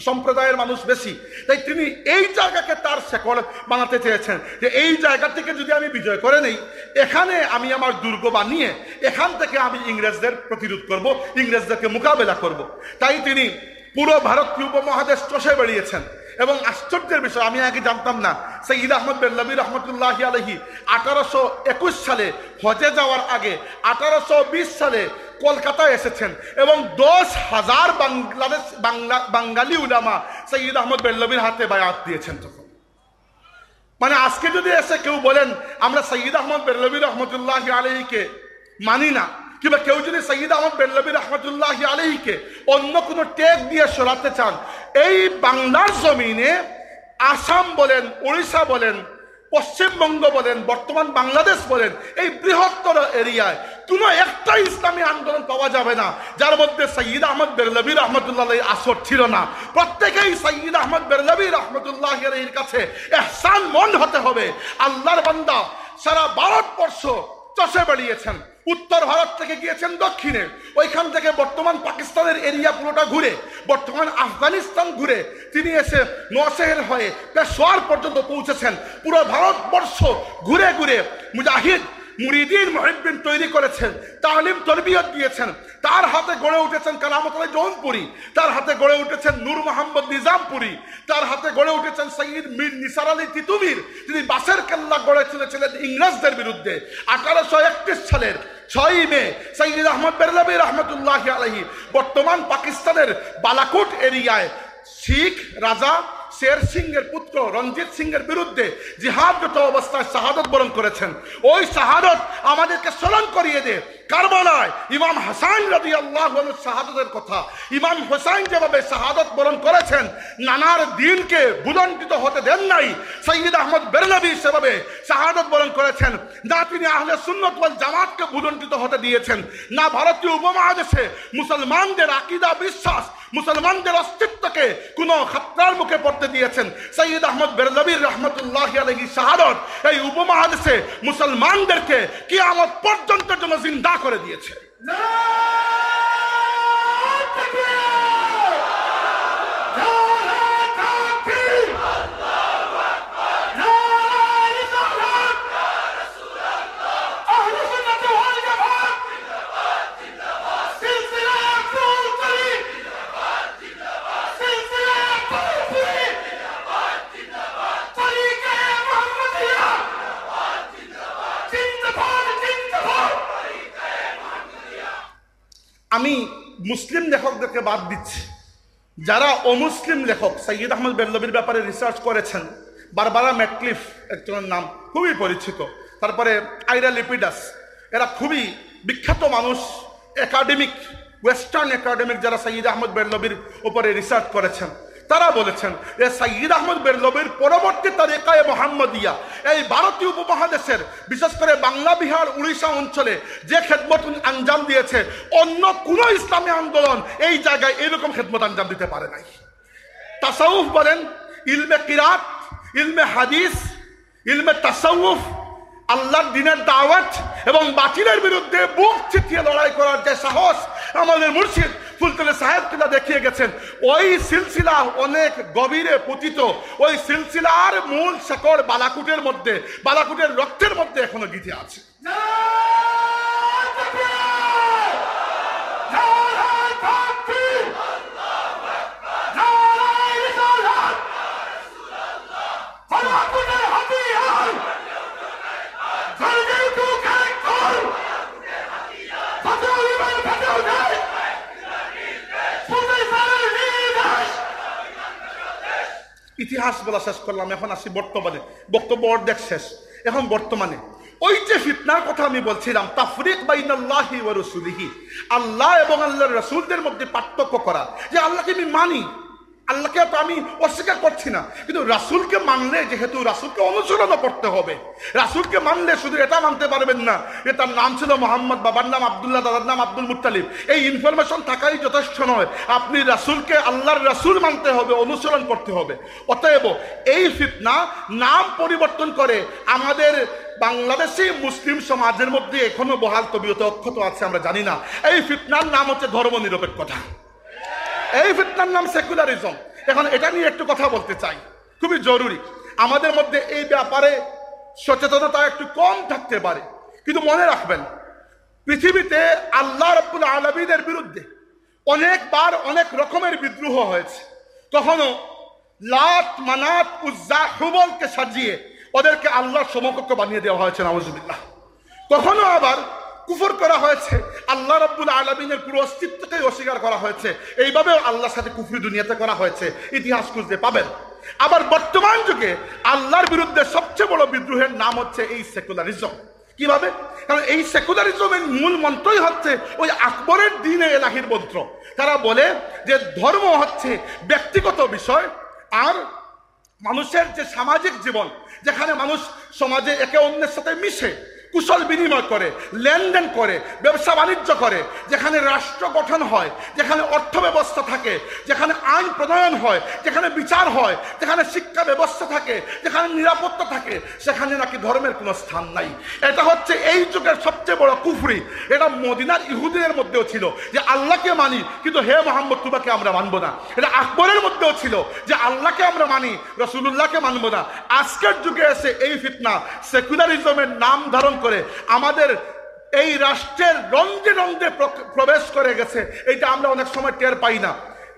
সম্প্রদায়ের মানুষ বেশি। তাই তিনি এই জায়গাকে তার শেকড় বানাতে চেয়েছেন যে এই জায়গা থেকে যদি আমি বিজয় করে নেই, এখানে আমি আমার দুর্গ বানিয়ে এখান থেকে আমি ইংরেজদের প্রতিরোধ করব, ইংরেজদেরকে মোকাবেলা করব। তাই তিনি পুরো ভারতীয় উপমহাদেশ চষে বেরিয়েছেন। এবং আশ্চর্যের বিষয়, আমি আগে জানতাম না, সৈয়দ আহমদ বেরলভী রহমতুল্লাহ আলাইহি 1821 সালে হজে যাওয়ার আগে 1820 সালে কলকাতায় এসেছেন এবং 10,000 বাঙালি উলামা সৈয়দ আহমদ বেরলভীর হাতে বায়াত দিয়েছেন। তখন মানে আজকে যদি এসে কেউ বলেন আমরা সৈয়দ আহমদ বেরলভী রহমতুল্লাহ আলাইহিকে মানি না, কিংবা কেউ যদি সৈয়দ আহমদ বেরলভী রহমতুল্লাহ আলাইহিকে অন্য কোনো ট্যাগ দিয়ে সরাতে চান, এই বাংলার জমিনে আসাম বলেন, উড়িষ্যা বলেন, পশ্চিমবঙ্গ বলেন, বর্তমান বাংলাদেশ বলেন, এই বৃহত্তর এরিয়ায় কোনো একটা ইসলামী আন্দোলন পাওয়া যাবে না যার মধ্যে সৈয়দ আহমদ বেরলভী রহমতুল্লাহ আলাইহি আসর ছিল না। প্রত্যেকেই সৈয়দ আহমদ বেরলভী রহমতুল্লাহ আলাইহির কাছে ইহসান মন্দ হতে হবে। আল্লাহর বান্দা সারা ভারতবর্ষ চষে বেরিয়েছেন, উত্তর ভারত থেকে গিয়েছেন দক্ষিণে, ওইখান থেকে বর্তমান পাকিস্তানের এরিয়া পুরোটা ঘুরে, বর্তমান আফগানিস্তান ঘুরে তিনি এসে নওশের হয়ে পেশোয়ার পর্যন্ত পৌঁছেছেন। পুরো ভারতবর্ষ ঘুরে ঘুরে মুজাহিদ মুরিদিন মুহিব্বিন তৈরি করেছেন, তালিম তরবিয়ত দিয়েছেন। তার হাতে গড়ে উঠেছেন কারামত আলী জৌনপুরি, তার হাতে গড়ে উঠেছেন নূর মোহাম্মদ নিজামপুরি, তার হাতে গড়ে উঠেছেন সৈয়দ মীর নিসার আলী তিতুমির, তিনি বাসের কেল্লা গড়ে তুলেছিলেন ইংরেজদের বিরুদ্ধে। 1831 সালের 6 মে সৈয়দ আহমদ বেরলভী রহমতুল্লাহ আলাইহি বর্তমান পাকিস্তানের বালাকোট এরিয়ায় শিখ রাজা শের সিং এর পুত্র রঞ্জিত সিং এর বিরুদ্ধে জিহাদরত অবস্থায় শাহাদত বরণ করেছেন। ওই শাহাদত আমাদেরকে স্মরণ করিয়ে দে কারবালায় ইমাম হাসান রাদিয়াল্লাহু আনহু শাহাদতের কথা। ইমাম হোসাইন যেভাবে শাহাদত বরণ করেছেন, নানার দিনকে ভুলণ্ঠিত হতে দেন নাই, সৈয়দ আহমদ বেরলভী সেভাবে শাহাদত বরণ করেছেন। না তিনি আহলে সুন্নাত ওয়াল জামাতকে ভুলণ্ঠিত হতে দিয়েছেন, না ভারতীয় উপমহাদেশে মুসলমানদের আকীদা বিশ্বাস, মুসলমানদের অস্তিত্বকে কোনো খাতরার মুখে পড়তে দিয়েছেন। সৈয়দ আহমদ বেরলভী রহমতুল্লাহ আলাইহি শাহাদত এই উপমহাদেশে মুসলমানদেরকে কিয়ামত পর্যন্ত জন্য জিন্দা করে দিয়েছে। আমি মুসলিম লেখকদেরকে বাদ দিচ্ছি, যারা অমুসলিম লেখক সৈয়দ আহমদ বেরলভীর ব্যাপারে রিসার্চ করেছেন, বারবারা ম্যাটক্লিফ একজনের নাম খুবই পরিচিত, তারপরে আইরা লিপিডাস, এরা খুবই বিখ্যাত মানুষ, একাডেমিক, ওয়েস্টার্ন একাডেমিক যারা সৈয়দ আহমদ বেরলভীর উপরে রিসার্চ করেছেন। তারা বলেছেন যে সাইয়্যিদ আহমদ বেরলভীর পরবর্তী তরিকায়ে মুহাম্মদিয়া এই ভারতীয় উপমহাদেশের বিশেষ করে বাংলা, বিহার, উড়িষ্যা অঞ্চলে যে খেদমত আঞ্জাম দিয়েছে, অন্য কোনো ইসলামী আন্দোলন এই জায়গায় এরকম খেদমত আঞ্জাম দিতে পারে নাই। তাসাউফ বলেন, ইলমে কিরাত, ইলমে হাদিস, ইলমে তাসাউফ, আল্লাহর দ্বীনের দাওয়াত এবং বাতিলের বিরুদ্ধে বুক চিতিয়ে লড়াই করার যে সাহস আমাদের মুর্শিদ ফুলতলি সাহেব কিলা দেখিয়ে গেছেন, ওই সিলসিলা অনেক গভীরে পতিত। ওই সিলসিলার মূল শেকড় বালাকুটের মধ্যে, বালাকুটের রক্তের মধ্যে এখনো গীতে আছে। ইতিহাস বলা শেষ করলাম, এখন আসি বর্তমানে। বক্তব্য অর্ধেক শেষ। এখন বর্তমানে ওই যে ফিতনার কথা আমি বলছিলাম, তাফরিক বাইনাল্লাহি ওয়া রাসূলিহি, আল্লাহ এবং আল্লাহর রাসূলদের মধ্যে পার্থক্য করা। যে আল্লাহকে আমি মানি, আল্লাহকে তো আমি অস্বীকার করছি না, কিন্তু রাসূলকে মানলে যেহেতু রাসূলকে অনুসরণ করতে হবে। রাসূলকে মানলে শুধু এটা মানতে পারবেন না যে তার নাম ছিল মোহাম্মদ, বাবার নাম আব্দুল্লাহ, দাদার নাম আব্দুল মুত্তালিব, এই ইনফরমেশন থাকাই যথেষ্ট নয়। আপনি রাসূলকে আল্লাহর রাসূল মানতে হবে, অনুসরণ করতে হবে। অতএব এই ফিতনা নাম পরিবর্তন করে আমাদের বাংলাদেশি মুসলিম সমাজের মধ্যে এখনো বহাল তবিয়ত অক্ষত আছে, আমরা জানি না। এই ফিতনার নাম হচ্ছে ধর্ম নিরপেক্ষতা, এই ফিতনার নাম সেকুলারিজম। এখন এটা নিয়ে একটু কথা বলতে চাই, খুবই জরুরি। আমাদের মধ্যে এই ব্যাপারে সচেতনতা একটু কম থাকতে পারে, কিন্তু মনে রাখবেন পৃথিবীতে আল্লাহ রাব্বুল আলামিনের বিরুদ্ধে অনেকবার অনেক রকমের বিদ্রোহ হয়েছে। কখনো লাত, মানাত, উজ্জা, হুবলকে সাজিয়ে ওদেরকে আল্লাহর সমকক্ষ বানিয়ে দেওয়া হয়েছে, নাউজুবিল্লাহ। কখনো আবার কুফর করা হয়েছে, আল্লাহ রাব্বুল আলামিনের পুরো অস্তিত্বকে অস্বীকার করা হয়েছে। এইভাবে আল্লাহর সাথে কুফরি দুনিয়াতে করা হয়েছে, ইতিহাস খুঁজতে পাবেন। আবার বর্তমান যুগে আল্লাহর বিরুদ্ধে সবচেয়ে বড় বিদ্রোহের নাম হচ্ছে এই সেকুলারিজম। কিভাবে? কারণ এই সেকুলারিজমের মূল মন্ত্রই হচ্ছে ওই আকবরের দ্বীনে এলাহির মন্ত্র। তারা বলে যে ধর্ম হচ্ছে ব্যক্তিগত বিষয়, আর মানুষের যে সামাজিক জীবন, যেখানে মানুষ সমাজে একে অন্যের সাথে মিশে, কুশল বিনিময় করে, লেনদেন করে, ব্যবসা বাণিজ্য করে, যেখানে রাষ্ট্র গঠন হয়, যেখানে অর্থ ব্যবস্থা থাকে, যেখানে আইন প্রণয়ন হয়, যেখানে বিচার হয়, যেখানে শিক্ষা ব্যবস্থা থাকে, যেখানে নিরাপত্তা থাকে, সেখানে নাকি ধর্মের কোনো স্থান নাই। এটা হচ্ছে এই যুগের সবচেয়ে বড় কুফরি। এটা মদিনার ইহুদিদের মধ্যেও ছিল যে আল্লাহকে মানি, কিন্তু হে মোহাম্মদ তোমাকে আমরা মানবো না। এটা আকবরের মধ্যেও ছিল যে আল্লাহকে আমরা মানি, রাসূলুল্লাহকে মানবো না। আজকের যুগে এসে এই ফিতনা সেকুলারিজমের নাম ধারণ করে আমাদের এই রাষ্ট্রের রন্ধে রন্ধে প্রবেশ করে গেছে। এটা আমরা অনেক সময় টের পাই না।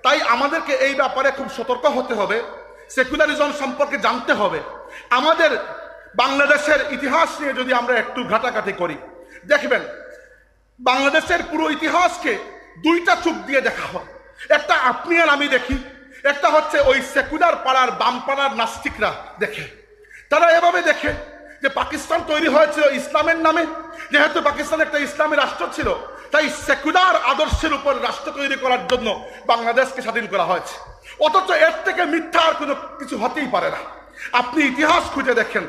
তাই আমাদেরকে এই ব্যাপারে খুব সতর্ক হতে হবে, সেকুলারিজম সম্পর্কে জানতে হবে। আমাদের বাংলাদেশের ইতিহাস নিয়ে যদি আমরা একটু ঘাটাঘাটি করি, দেখবেন বাংলাদেশের পুরো ইতিহাসকে দুইটা চোখ দিয়ে দেখা হয়। একটা আপনি আর আমি দেখি, একটা হচ্ছে ওই সেকুলার পাড়ার বাম পাড়ার নাস্তিকরা দেখে। তারা এভাবে দেখে যে পাকিস্তান তৈরি হয়েছিল ইসলামের নামে, যেহেতু পাকিস্তান একটা ইসলামী রাষ্ট্র ছিল, তাই সেকুলার আদর্শের উপর রাষ্ট্র তৈরি করার জন্য বাংলাদেশকে স্বাধীন করা হয়েছে। অথচ এর থেকে মিথ্যা আর কোনো কিছু হতেই পারে না। আপনি ইতিহাস খুঁজে দেখেন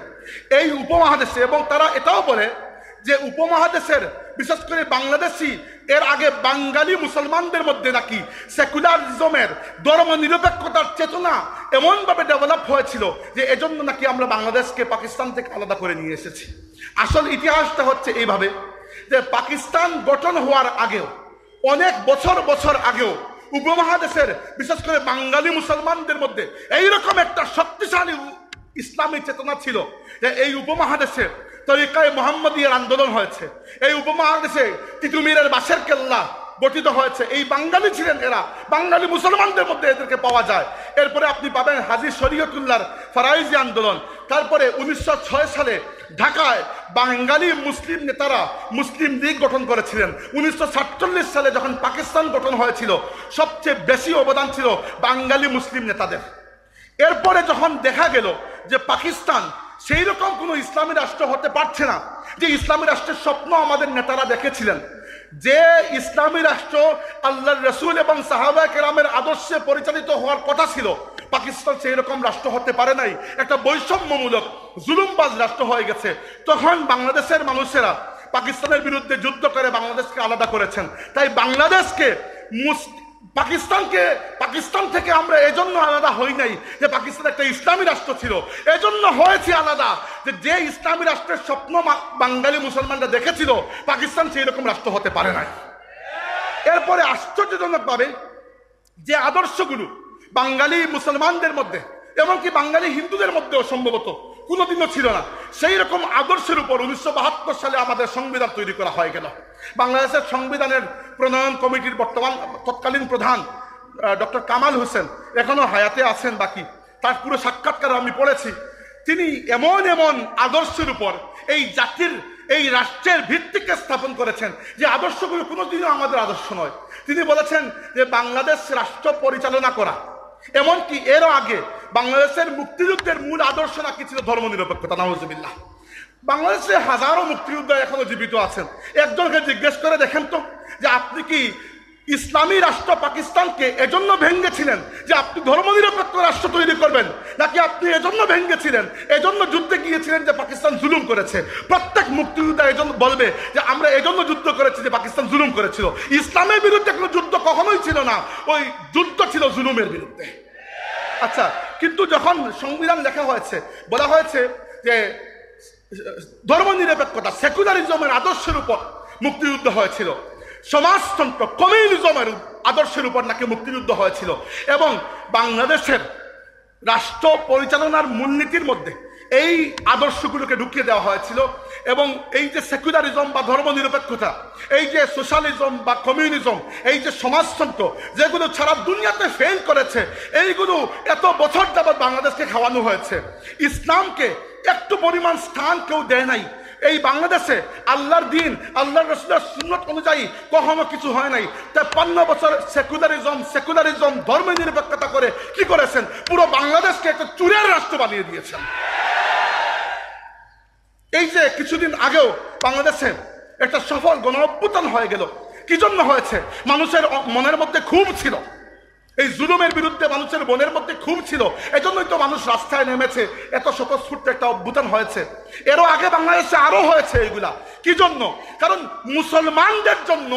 এই উপমহাদেশে, এবং তারা এটাও বলে যে উপমহাদেশের বিশেষ করে বাংলাদেশি এর আগে বাঙালি মুসলমানদের মধ্যে নাকি সেকুলারিজমের ধর্ম নিরপেক্ষতার চেতনা এমনভাবে ডেভেলপ হয়েছিল যে এজন্য নাকি আমরা বাংলাদেশকে পাকিস্তান থেকে আলাদা করে নিয়ে এসেছি। আসল ইতিহাসটা হচ্ছে এইভাবে যে পাকিস্তান গঠন হওয়ার আগেও, অনেক বছর বছর আগেও উপমহাদেশের বিশেষ করে বাঙালি মুসলমানদের মধ্যে এইরকম একটা শক্তিশালী ইসলামী চেতনা ছিল যে এই উপমহাদেশে তরিকায়ে মুহাম্মদিয়ার আন্দোলন হয়েছে। এই উপমহাদেশে তিতুমিরের বাঁশের কেল্লা গঠিত হয়েছে। এই বাঙালি ছিলেন এরা, বাঙালি মুসলমানদের মধ্যে এদেরকে পাওয়া যায়। এরপরে আপনি পাবেন হাজী শরীয়তুল্লাহর ফরাইজি আন্দোলন। তারপরে 1906 সালে ঢাকায় বাঙালি মুসলিম নেতারা মুসলিম লীগ গঠন করেছিলেন। 1947 সালে যখন পাকিস্তান গঠন হয়েছিল, সবচেয়ে বেশি অবদান ছিল বাঙালি মুসলিম নেতাদের। এরপরে যখন দেখা গেল যে পাকিস্তান সেই রকম কোনো ইসলামী রাষ্ট্র হতে পারছে না যে ইসলামী রাষ্ট্রের স্বপ্ন আমাদের নেতারা দেখেছিলেন। যে ইসলামী রাষ্ট্র আল্লাহর রাসূল এবং সাহাবায়ে কেরামের আদর্শে পরিচালিত হওয়ার কথা ছিল, পাকিস্তান সেই রকম রাষ্ট্র হতে পারে নাই, একটা বৈষম্যমূলক জুলুমবাজ রাষ্ট্র হয়ে গেছে। তখন বাংলাদেশের মানুষেরা পাকিস্তানের বিরুদ্ধে যুদ্ধ করে বাংলাদেশকে আলাদা করেছেন। তাই বাংলাদেশকে পাকিস্তান থেকে আমরা এজন্য আলাদা হই নাই যে পাকিস্তান একটা ইসলামী রাষ্ট্র ছিল, এজন্য হয়েছে আলাদা যে ইসলামী রাষ্ট্রের স্বপ্ন বাঙালি মুসলমানরা দেখেছিল, পাকিস্তান সেই রকম রাষ্ট্র হতে পারে নাই। এরপরে আশ্চর্যজনক ভাবে যে আদর্শগুলো বাঙালি মুসলমানদের মধ্যে এমনকি বাঙালি হিন্দুদের মধ্যেও সম্ভবত কোনোদিনও ছিল না, সেই রকম আদর্শের উপর 1972 সালে আমাদের সংবিধান তৈরি করা হয়ে গেল। বাংলাদেশের সংবিধানের প্রণয়ন কমিটির তৎকালীন প্রধান ডক্টর কামাল হোসেন এখনো হায়াতে আছেন বাকি, তার পুরো সাক্ষাৎকার আমি পড়েছি। তিনি এমন এমন আদর্শের উপর এই জাতির এই রাষ্ট্রের ভিত্তিকে স্থাপন করেছেন যে আদর্শগুলো কোনোদিনও আমাদের আদর্শ নয়। তিনি বলেছেন যে বাংলাদেশ রাষ্ট্র পরিচালনা করা, এমনকি এরও আগে বাংলাদেশের মুক্তিযুদ্ধের মূল আদর্শ নাকি ছিল ধর্মনিরপেক্ষতা। নাউজুবিল্লাহ। বাংলাদেশে হাজারো মুক্তিযোদ্ধা এখনো জীবিত আছেন। একজনকে জিজ্ঞেস করে দেখেন তো যে আপনি কি ইসলামী রাষ্ট্র পাকিস্তানকে এজন্য ভেঙেছিলেন যে আপনি ধর্মনিরপেক্ষ রাষ্ট্র তৈরি করবেন, নাকি আপনি এজন্য ভেঙেছিলেন, এজন্য যুদ্ধে গিয়েছিলেন যে পাকিস্তান জুলুম করেছে? প্রত্যেক মুক্তিযোদ্ধা এজন্য বলবে যে আমরা এজন্য যুদ্ধ করেছি যে পাকিস্তান জুলুম করেছিল। ইসলামের বিরুদ্ধে কোনো যুদ্ধ কখনোই ছিল না, ওই যুদ্ধ ছিল জুলুমের বিরুদ্ধে। আচ্ছা, কিন্তু যখন সংবিধান লেখা হয়েছে, বলা হয়েছে যে ধর্মনিরপেক্ষতা সেকুলারিজমের আদর্শের উপর মুক্তিযুদ্ধ হয়েছিল, সমাজতন্ত্র কমিউনিজমের আদর্শের উপর নাকি মুক্তিযুদ্ধ হয়েছিল, এবং বাংলাদেশের রাষ্ট্র পরিচালনার মূলনীতির মধ্যে এই আদর্শগুলোকে ঢুকিয়ে দেওয়া হয়েছিল। এবং এই যে সেকুলারিজম বা ধর্মনিরপেক্ষতা, এই যে সোশ্যালিজম বা কমিউনিজম, এই যে সমাজতন্ত্র যেগুলো সারা দুনিয়াতে ফেল করেছে, এইগুলো এত বছর যাবৎ বাংলাদেশকে খাওয়ানো হয়েছে। ইসলামকে একটু পরিমাণ স্থান কেউ দেয় নাই। এই বাংলাদেশে আল্লাহর দিন, আল্লাহর রাসূলের সুন্নাত অনুযায়ী কখনো কিছু হয় নাই। 53 বছর সেকুলারিজম ধর্মনিরপেক্ষতা করে কি করেছেন? পুরো বাংলাদেশকে একটা চুরের রাষ্ট্র বানিয়ে দিয়েছেন। এই যে কিছুদিন আগেও বাংলাদেশে একটা সফল গণ অভ্যুত্থান হয়ে গেল, কি জন্য হয়েছে? মানুষের মনের মধ্যে ক্ষোভ ছিল, এই জুলুমের বিরুদ্ধে মানুষের মনের মধ্যে ক্ষোভ ছিল, এজন্যই তো মানুষ রাস্তায় নেমেছে, এত স্বতঃস্ফূর্ত একটা অভ্যুত্থান হয়েছে। এরও আগে বাংলাদেশে আরো হয়েছে এগুলা। কি জন্য? কারণ মুসলমানদের জন্য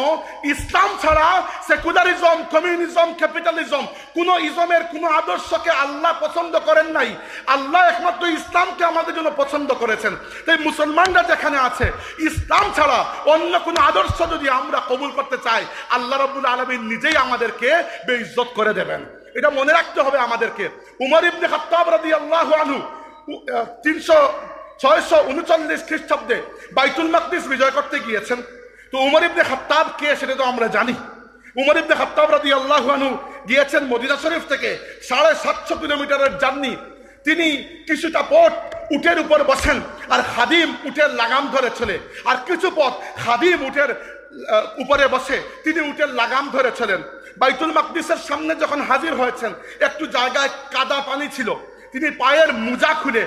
ইসলাম ছাড়া সেকুলারিজম, কমিউনিজম, ক্যাপিটালিজম, কোন ইজমের কোন আদর্শকে আল্লাহ পছন্দ করেন নাই। আল্লাহ একমাত্র ইসলামকে আমাদের জন্য পছন্দ করেছেন। তাই মুসলমানরা যেখানে আছে, ইসলাম ছাড়া অন্য কোন আদর্শ যদি আমরা কবুল করতে চাই, আল্লাহ রাব্বুল আলামিন নিজেই আমাদেরকে বেইজ্জত করে দেবেন। এটা মনে রাখতে হবে আমাদেরকে। উমর ইবনে খাত্তাব রাদিয়াল্লাহু আনহু 639 খ্রিস্টাব্দে বাইতুল মাকদিস বিজয় করতে গিয়েছেন। তো উমর ইবনে খাত্তাব কে সেটা তো আমরা জানি। উমর ইবনে খাত্তাব রাদিয়াল্লাহু আনহু গিয়েছেন মদিনা শরীফ থেকে 750 কিলোমিটারের জার্নি। তিনি কিছুটা পথ উটের উপর বসেন, আর খাদিম উটের লাগাম ধরে চলে, আর কিছু পথ খাদিম উটের উপরে বসে তিনি উটের লাগাম ধরে চলেন। বাইতুল মাকদিসের সামনে যখন হাজির হয়েছেন, একটু জায়গায় কাদা পানি ছিল, তিনি পায়ের মোজা খুলে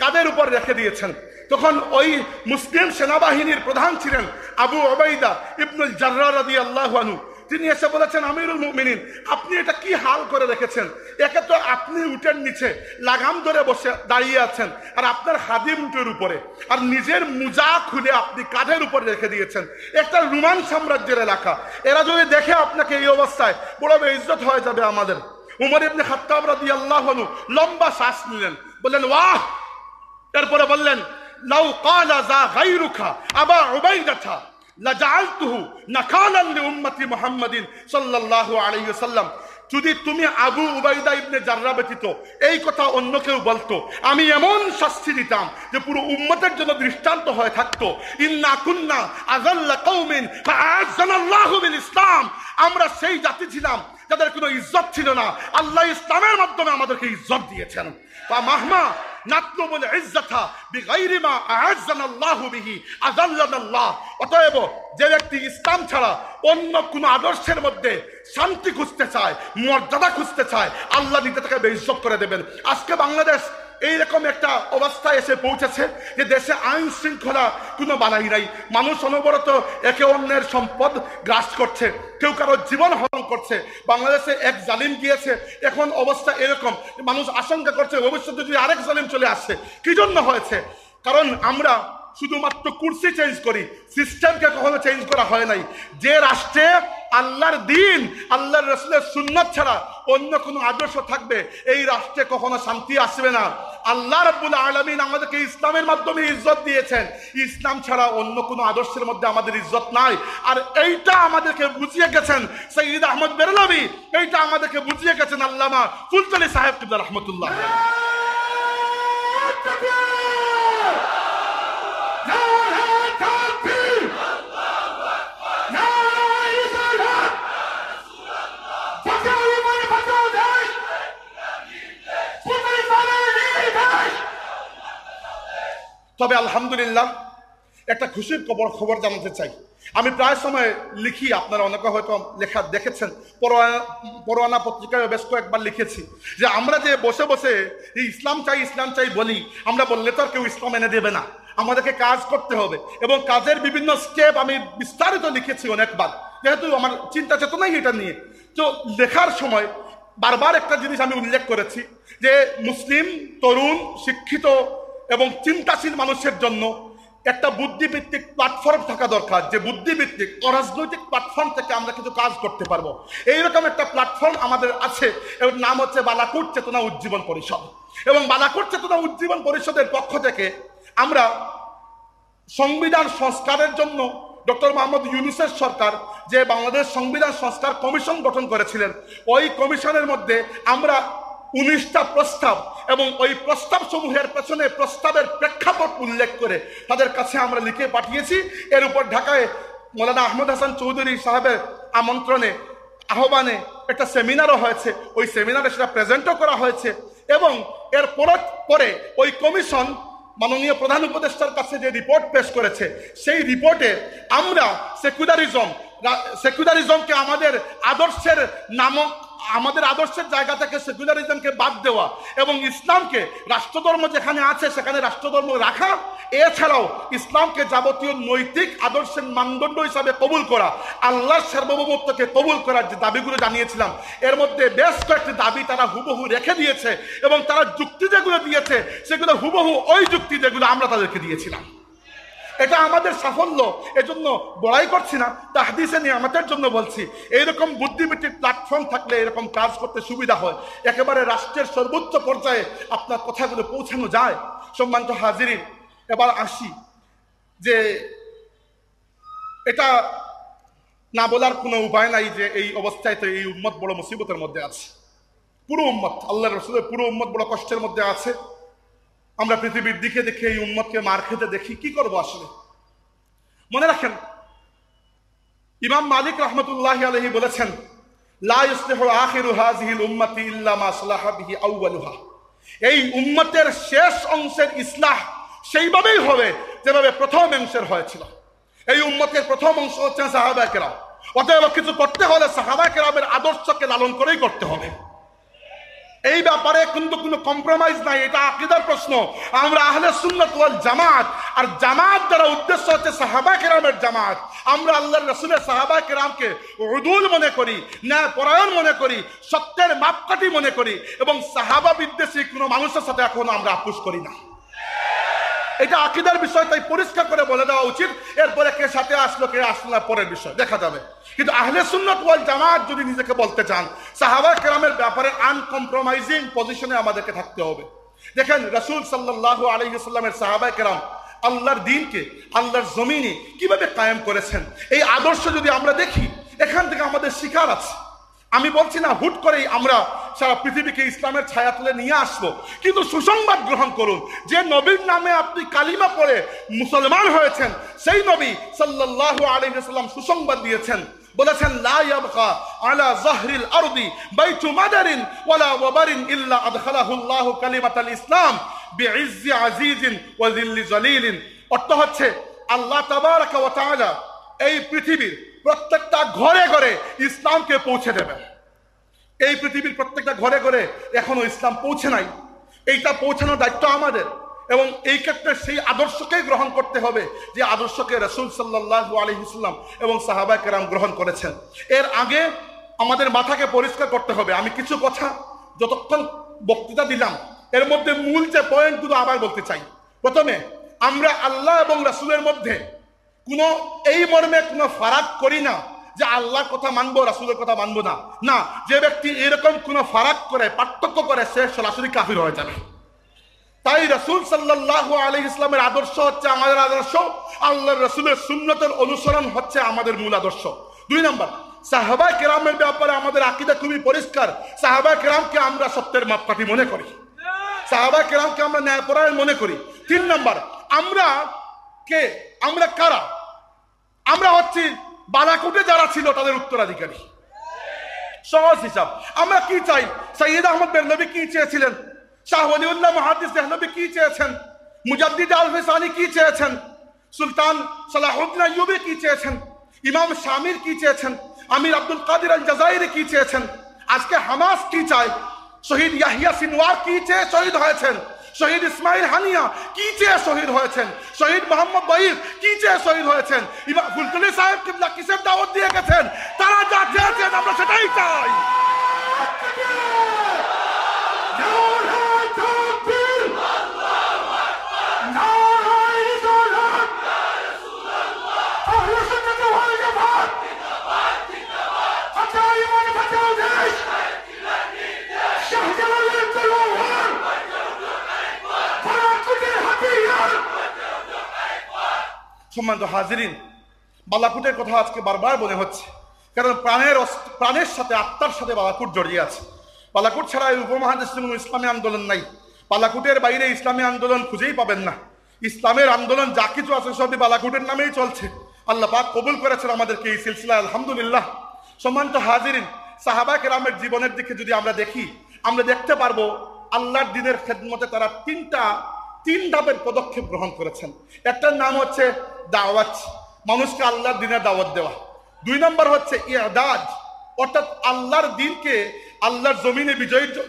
কাদের উপর রেখে দিয়েছেন। তখন ওই মুসলিম সেনাবাহিনীর প্রধান ছিলেন আবু উবাইদা ইবনুল জাররাহ রাদিয়াল্লাহু আনহু। তিনি এসে বলেছেন, আমিরুল মুমিনিন, আপনি এটা কি হাল করে রেখেছেন? একে তো আপনি উটের নিচে লাগাম ধরে বসে দাঁড়িয়ে আছেন, আর আপনার খাদিম উটের উপরে, আর নিজের মোজা খুলে আপনি কাঁধের উপর রেখে দিয়েছেন। একটা রোমান সাম্রাজ্যের এলাকা, এরা যদি দেখে আপনাকে এই অবস্থায়, বড় বেইজ্জত হয়ে যাবে আমাদের। উমর ইবনে খাত্তাব রাদিয়াল্লাহু আনহু লম্বা শ্বাস নিলেন, বললেন ওয়াহ। এরপরে বললেন, লাউ ক্বালা যা গায়রুকা আবা উবাইদাতা লাজাআলতুহু নাকালান লিউম্মতি মুহাম্মাদিন সাল্লাল্লাহু আলাইহি ওয়াসাল্লাম। যদি তুমি আবু উবাইদা ইবনে জাররাহ ব্যতীত এই কথা অন্য কেউ বলতো, আমি এমন শাস্তি দিতাম যে পুরো উম্মতের জন্য দৃষ্টান্ত হয়ে থাকতো। ইন্না কুন্না আযাল্লা কওমিন ফাআযানাল্লাহু বিল ইসলাম। আমরা সেই জাতি ছিলাম যাদের কোনো ইজ্জত ছিল না, আল্লাহ ইসলামের মাধ্যমে আমাদেরকে ইজ্জত দিয়েছেন। ফা মাহমা নাতলুবুল ইজ্জাতা বিগাইরি মা আ'আযানাল্লাহু বিহি আযাল্লানাল্লাহ। অতএব যে ব্যক্তি ইসলাম ছাড়া অন্য কোন আদর্শের মধ্যে শান্তি খুঁজতে চায়, মর্যাদা খুঁজতে চায়, আল্লাহ দিতে তাকে বেইজ্জত করে দেবেন। আজকে বাংলাদেশ এইরকম একটা অবস্থায় এসে পৌঁছেছে যে দেশে আইন শৃঙ্খলা কোনো বালাই নাই, মানুষ অনবরত একে অন্যের সম্পদ গ্রাস করছে, কেউ কারো জীবন হরণ করছে। বাংলাদেশে এক জালিম গিয়েছে, এখন অবস্থা এরকম, মানুষ আশঙ্কা করছে ভবিষ্যতে যদি আরেক জালিম চলে আসছে। কি জন্য হয়েছে? কারণ আমরা শুধুমাত্র কুরসি চেঞ্জ করি, সিস্টেমকে কখনো চেঞ্জ করা হয় নাই। যে রাষ্ট্রে আল্লাহর দিন, আল্লাহর রাসূলের সুন্নাত ছাড়া অন্য কোনো আদর্শ থাকবে, এই রাষ্ট্রে কখনো শান্তি আসবে না। আল্লাহ রাব্বুল আলামিন আমাদেরকে ইসলামের মাধ্যমে ইজ্জত দিয়েছেন, ইসলাম ছাড়া অন্য কোনো আদর্শের মধ্যে আমাদের ইজ্জত নাই। আর এইটা আমাদেরকে বুঝিয়ে গেছেন সৈয়দ আহমদ বেরলভী, এইটা আমাদেরকে বুঝিয়ে গেছেন আল্লামা ফুলতলি সাহেব কিবলা রহমতুল্লাহ। তবে আলহামদুলিল্লাহ একটা খুশির খবর জানাতে চাই। আমি প্রায় সময় লিখি, আপনারা অনেকে হয়তো লেখা দেখেছেন, পরোয়ানা পত্রিকায় বেশ কয়েকবার লিখেছি যে আমরা যে বসে বসে ইসলাম চাই বলি, আমরা বললে তো আর কেউ ইসলাম এনে দেবে না, আমাদেরকে কাজ করতে হবে। এবং কাজের বিভিন্ন স্টেপ আমি বিস্তারিত লিখেছি অনেকবার, যেহেতু আমার চিন্তা চেতনাই এটা নিয়ে। তো লেখার সময় বারবার একটা জিনিস আমি উল্লেখ করেছি যে মুসলিম তরুণ শিক্ষিত এবং চিন্তাশীল মানুষের জন্য একটা বুদ্ধিভিত্তিক প্ল্যাটফর্ম থাকা দরকার, যে বুদ্ধিভিত্তিক অরাজনৈতিক প্ল্যাটফর্ম থেকে আমরা কিছু কাজ করতে পারবো। এইরকম একটা প্ল্যাটফর্ম আমাদের আছে, এর নাম হচ্ছে বালাকোট চেতনা উজ্জীবন পরিষদ। এবং বালাকোট চেতনা উজ্জীবন পরিষদের পক্ষ থেকে আমরা সংবিধান সংস্কারের জন্য ডক্টর মোহাম্মদ ইউনূসের সরকার যে বাংলাদেশ সংবিধান সংস্কার কমিশন গঠন করেছিলেন, ওই কমিশনের মধ্যে আমরা 19টা প্রস্তাব এবং ওই প্রস্তাব সমূহের পেছনে প্রস্তাবের প্রেক্ষাপট উল্লেখ করে তাদের কাছে আমরা লিখে পাঠিয়েছি। এর উপর ঢাকায় মৌলানা আহমদ হাসান চৌধুরী সাহেবের আমন্ত্রণে আহ্বানে একটা সেমিনারও হয়েছে, ওই সেমিনারে সেটা প্রেজেন্টও করা হয়েছে। এবং এর পরে ওই কমিশন মাননীয় প্রধান উপদেষ্টার কাছে যে রিপোর্ট পেশ করেছে, সেই রিপোর্টে আমরা সেকুলারিজমকে আমাদের আদর্শের জায়গা থেকে সেকুলারিজমকে বাদ দেওয়া এবং ইসলামকে রাষ্ট্রধর্ম যেখানে আছে সেখানে রাষ্ট্রধর্ম রাখা, এছাড়াও ইসলামকে যাবতীয় নৈতিক আদর্শের মানদণ্ড হিসাবে কবুল করা, আল্লাহর সার্বভৌমত্বকে কবুল করার যে দাবিগুলো জানিয়েছিলাম, এর মধ্যে বেশ কয়েকটি দাবি তারা হুবহু রেখে দিয়েছে এবং তারা যুক্তি যেগুলো দিয়েছে সেগুলো হুবহু ওই যুক্তি যেগুলো আমরা তাদেরকে দিয়েছিলাম। এটা আমাদের সাফল্য, এজন্য বড়াই করছি না, তাহদিসে নিয়ামতের জন্য বলছি। এইরকম বুদ্ধিভিত্তিক প্ল্যাটফর্ম থাকলে এরকম কাজ করতে সুবিধা হয়, একেবারে রাষ্ট্রের সর্বোচ্চ পর্যায়ে আপনার কথাগুলো পৌঁছানো যায়। সম্মানিত হাজিরিন, এবার আসি যে এটা না বলার কোনো উপায় নাই যে এই অবস্থায় তো এই উম্মত বড় মুসিবতের মধ্যে আছে, পুরো উম্মত, আল্লাহ রাসূলের পুরো উম্মত বড় কষ্টের মধ্যে আছে। আমরা পৃথিবীর দিকে দেখে এই উম্মতকে মার খেতে দেখি, কি করবো আসলে? মনে রাখেন, ইমাম মালিক রাহমাতুল্লাহি আলাইহি বলেছেন, লা ইসলিহু আখিরু হাযিহিল উম্মতি ইল্লা মা সালাহা বিহি আউয়ালুহা। এই উম্মতের শেষ অংশের ইসলাহ সেইভাবেই হবে যেভাবে প্রথম অংশের হয়েছিল। এই উম্মতের প্রথম অংশ হচ্ছেন সাহাবায়ে কেরাম। অতএব কিছু করতে হলে সাহাবায়ে কেরামের আদর্শকে লালন করেই করতে হবে। এই ব্যাপারে কিন্তু কোনো কম্প্রোমাইজ নাই, এটা আকীদার প্রশ্ন। আমরা আহলে সুন্নাত ওয়াল জামাত, আর জামাত দ্বারা উদ্দেশ্য হচ্ছে সাহাবায়ে কেরামের জামাত। আমরা আল্লাহর রাসূলের সাহাবায়ে কেরামকে উদুল মনে করি, ন্যায় পরায়ণ মনে করি, সত্যের মাপকাঠি মনে করি, এবং সাহাবা বিদ্বেষী কোনো মানুষের সাথে এখনো আমরা আপোষ করি না। এটা আকীদার বিষয়, তাই পরিষ্কার করে বলে দেওয়া উচিত। এরপরে কে সাথে আসলো কে আসলো না পরের বিষয়, দেখা যাবে। কিন্তু আহলে সুন্নাত ওয়াল জামাত যদি নিজেকে বলতে চান, সাহাবায়ে কেরামের ব্যাপারে আনকম্প্রোমাইজিং পজিশনে আমাদেরকে থাকতে হবে। দেখেন, রাসূল সাল্লাল্লাহু আলাইহি ওয়াসাল্লামের সাহাবায়ে কেরাম আল্লাহর দ্বীনকে আল্লাহর জমিনে কিভাবে কায়েম করেছেন, এই আদর্শ যদি আমরা দেখি, এখান থেকে আমাদের শিকার আছে। আমি বলছি না হুট করেই আমরা সারা পৃথিবীকে ইসলামের ছায়া তুলে নিয়ে আসবো, কিন্তু সুসংবাদ গ্রহণ করুন। যে নবীর নামে আপনি কালিমা পড়ে মুসলমান হয়েছেন, সেই নবী সাল্লাল্লাহু আলাইহি ওয়াসাল্লাম সুসংবাদ দিয়েছেন, বলেছেন, লা ইয়াবকা আলা যাহরিল আরদি বাইতু মাদারিন ওয়ালা ওয়াবারিন ইল্লা আদখালাহুল্লাহু কালিমাতাল ইসলাম বিইজ্জি আজিজিন ওয়া যিল্লি জালিলিন। অর্থ হচ্ছে, আল্লাহ তাবারাকা ওয়া তাআলা এই পৃথিবীর প্রত্যেকটা ঘরে ঘরে ইসলামকে পৌঁছে দেবেন। এই পৃথিবীর প্রত্যেকটা ঘরে ঘরে এখনো ইসলাম পৌঁছে নাই। এইটা পৌঁছানোর দায়িত্ব আমাদের, এবং এই ক্ষেত্রে সেই আদর্শকেই গ্রহণ করতে হবে যে আদর্শকে রাসূল সাল্লাল্লাহু আলাইহি ওয়াসাল্লাম এবং সাহাবায়ে কেরাম গ্রহণ করেছেন। এর আগে আমাদের মাথাকে পরিষ্কার করতে হবে। আমি কিছু কথা যতক্ষণ বক্তৃতা দিলাম এর মধ্যে মূল যে পয়েন্টগুলো আবার বলতে চাই। প্রথমে, আমরা আল্লাহ এবং রাসূলের মধ্যে কোনো এই মর্মে কোনো ফারাক করি না যে আল্লাহর কথা মানবো, রাসূলের কথা মানবো না। না, যে ব্যক্তি এরকম কোনো ফারাক করে, পার্থক্য করে, সে সরাসরি কাফির হয়ে যাবে। তাই রাসূল সাল্লাল্লাহু আলাইহি ইসলামের আদর্শ হচ্ছে আমাদের আদর্শ, আল্লাহর রাসূলের সুন্নতের অনুসরণ হচ্ছে আমাদের মূল আদর্শ। 2 নম্বর, সাহাবায়ে কেরামের ব্যাপারে আমাদের আকীদা খুবই পরিষ্কার। সাহাবায়ে কেরামকে আমরা সত্যের মাপকাঠি মনে করি, সাহাবায়ে কেরামকে আমরা ন্যায়পরায়ণ মনে করি। 3 নম্বর, আমরা কে, আমরা কারা? আমরা হচ্ছি বালাকোটে যারা ছিল তাদের উত্তরাধিকারী। সহজ হিসাব, আমরা কি চাই? সৈয়দ আহমদ বেরলভী কি চেয়েছিলেন? শাহ ওলিউল্লাহ মুহাদ্দিস দেহলভী কি চেয়েছেন? মুজাদ্দিদ আল-ফিসানি কি চেয়েছেন? সুলতান সালাহুদ্দিন আইয়ুবী কি চেয়েছেন? ইমাম শামির কি চেয়েছেন? আমির আব্দুল কাদির আল জাযাইরি কি চেয়েছেন? আজকে হামাস কি চায়? শহীদ ইয়াহিয়া সিনওয়ার কি চেয়ে শহীদ হয়েছেন? শহীদ ইসমাইল হানিয়া কি চেয়ে শহীদ হয়েছেন? শহীদ মোহাম্মদ বহির কি চেয়ে শহীদ হয়েছেন? ইমাম ফুলতুলি সাহেব কিবলা কিসের দাওয়াত দিয়ে গেছেন? তারা যা চেয়েছেন আমরা সেটাই চাই। সম্মানিত হাজিরিন, বালাকুটের কথা আজকে বারবার মনে হচ্ছে, কারণ প্রাণের সাথে, আত্মার সাথে বালাকুট জড়িয়ে আছে। বালাকুট ছাড়া এই উপমহাদেশে কোনো ইসলামী আন্দোলন নাই। বালাকুটের বাইরে ইসলামী আন্দোলন খুঁজেই পাবেন না। ইসলামের আন্দোলন যা কিছু আছে সবই বালাকুটের নামেই চলছে। আল্লাহ পাক কবুল করেছেন আমাদেরকে এই সিলসিলা, আলহামদুলিল্লাহ। সম্মানিত হাজিরিন, সাহাবায়ে কেরামের জীবনের দিকে যদি আমরা দেখি, আমরা দেখতে পারবো আল্লাহর দ্বীনের খেদমতে তারা তিন ধাপের পদক্ষেপ গ্রহণ করেছেন। একটার নাম হচ্ছে দাওয়াত, মানুষকে আল্লাহর দ্বীনের দাওয়াত দেওয়া। 2 নম্বর হচ্ছে ইআদাদ, অর্থাৎ আল্লাহর দ্বীনকে আল্লাহর জমিনে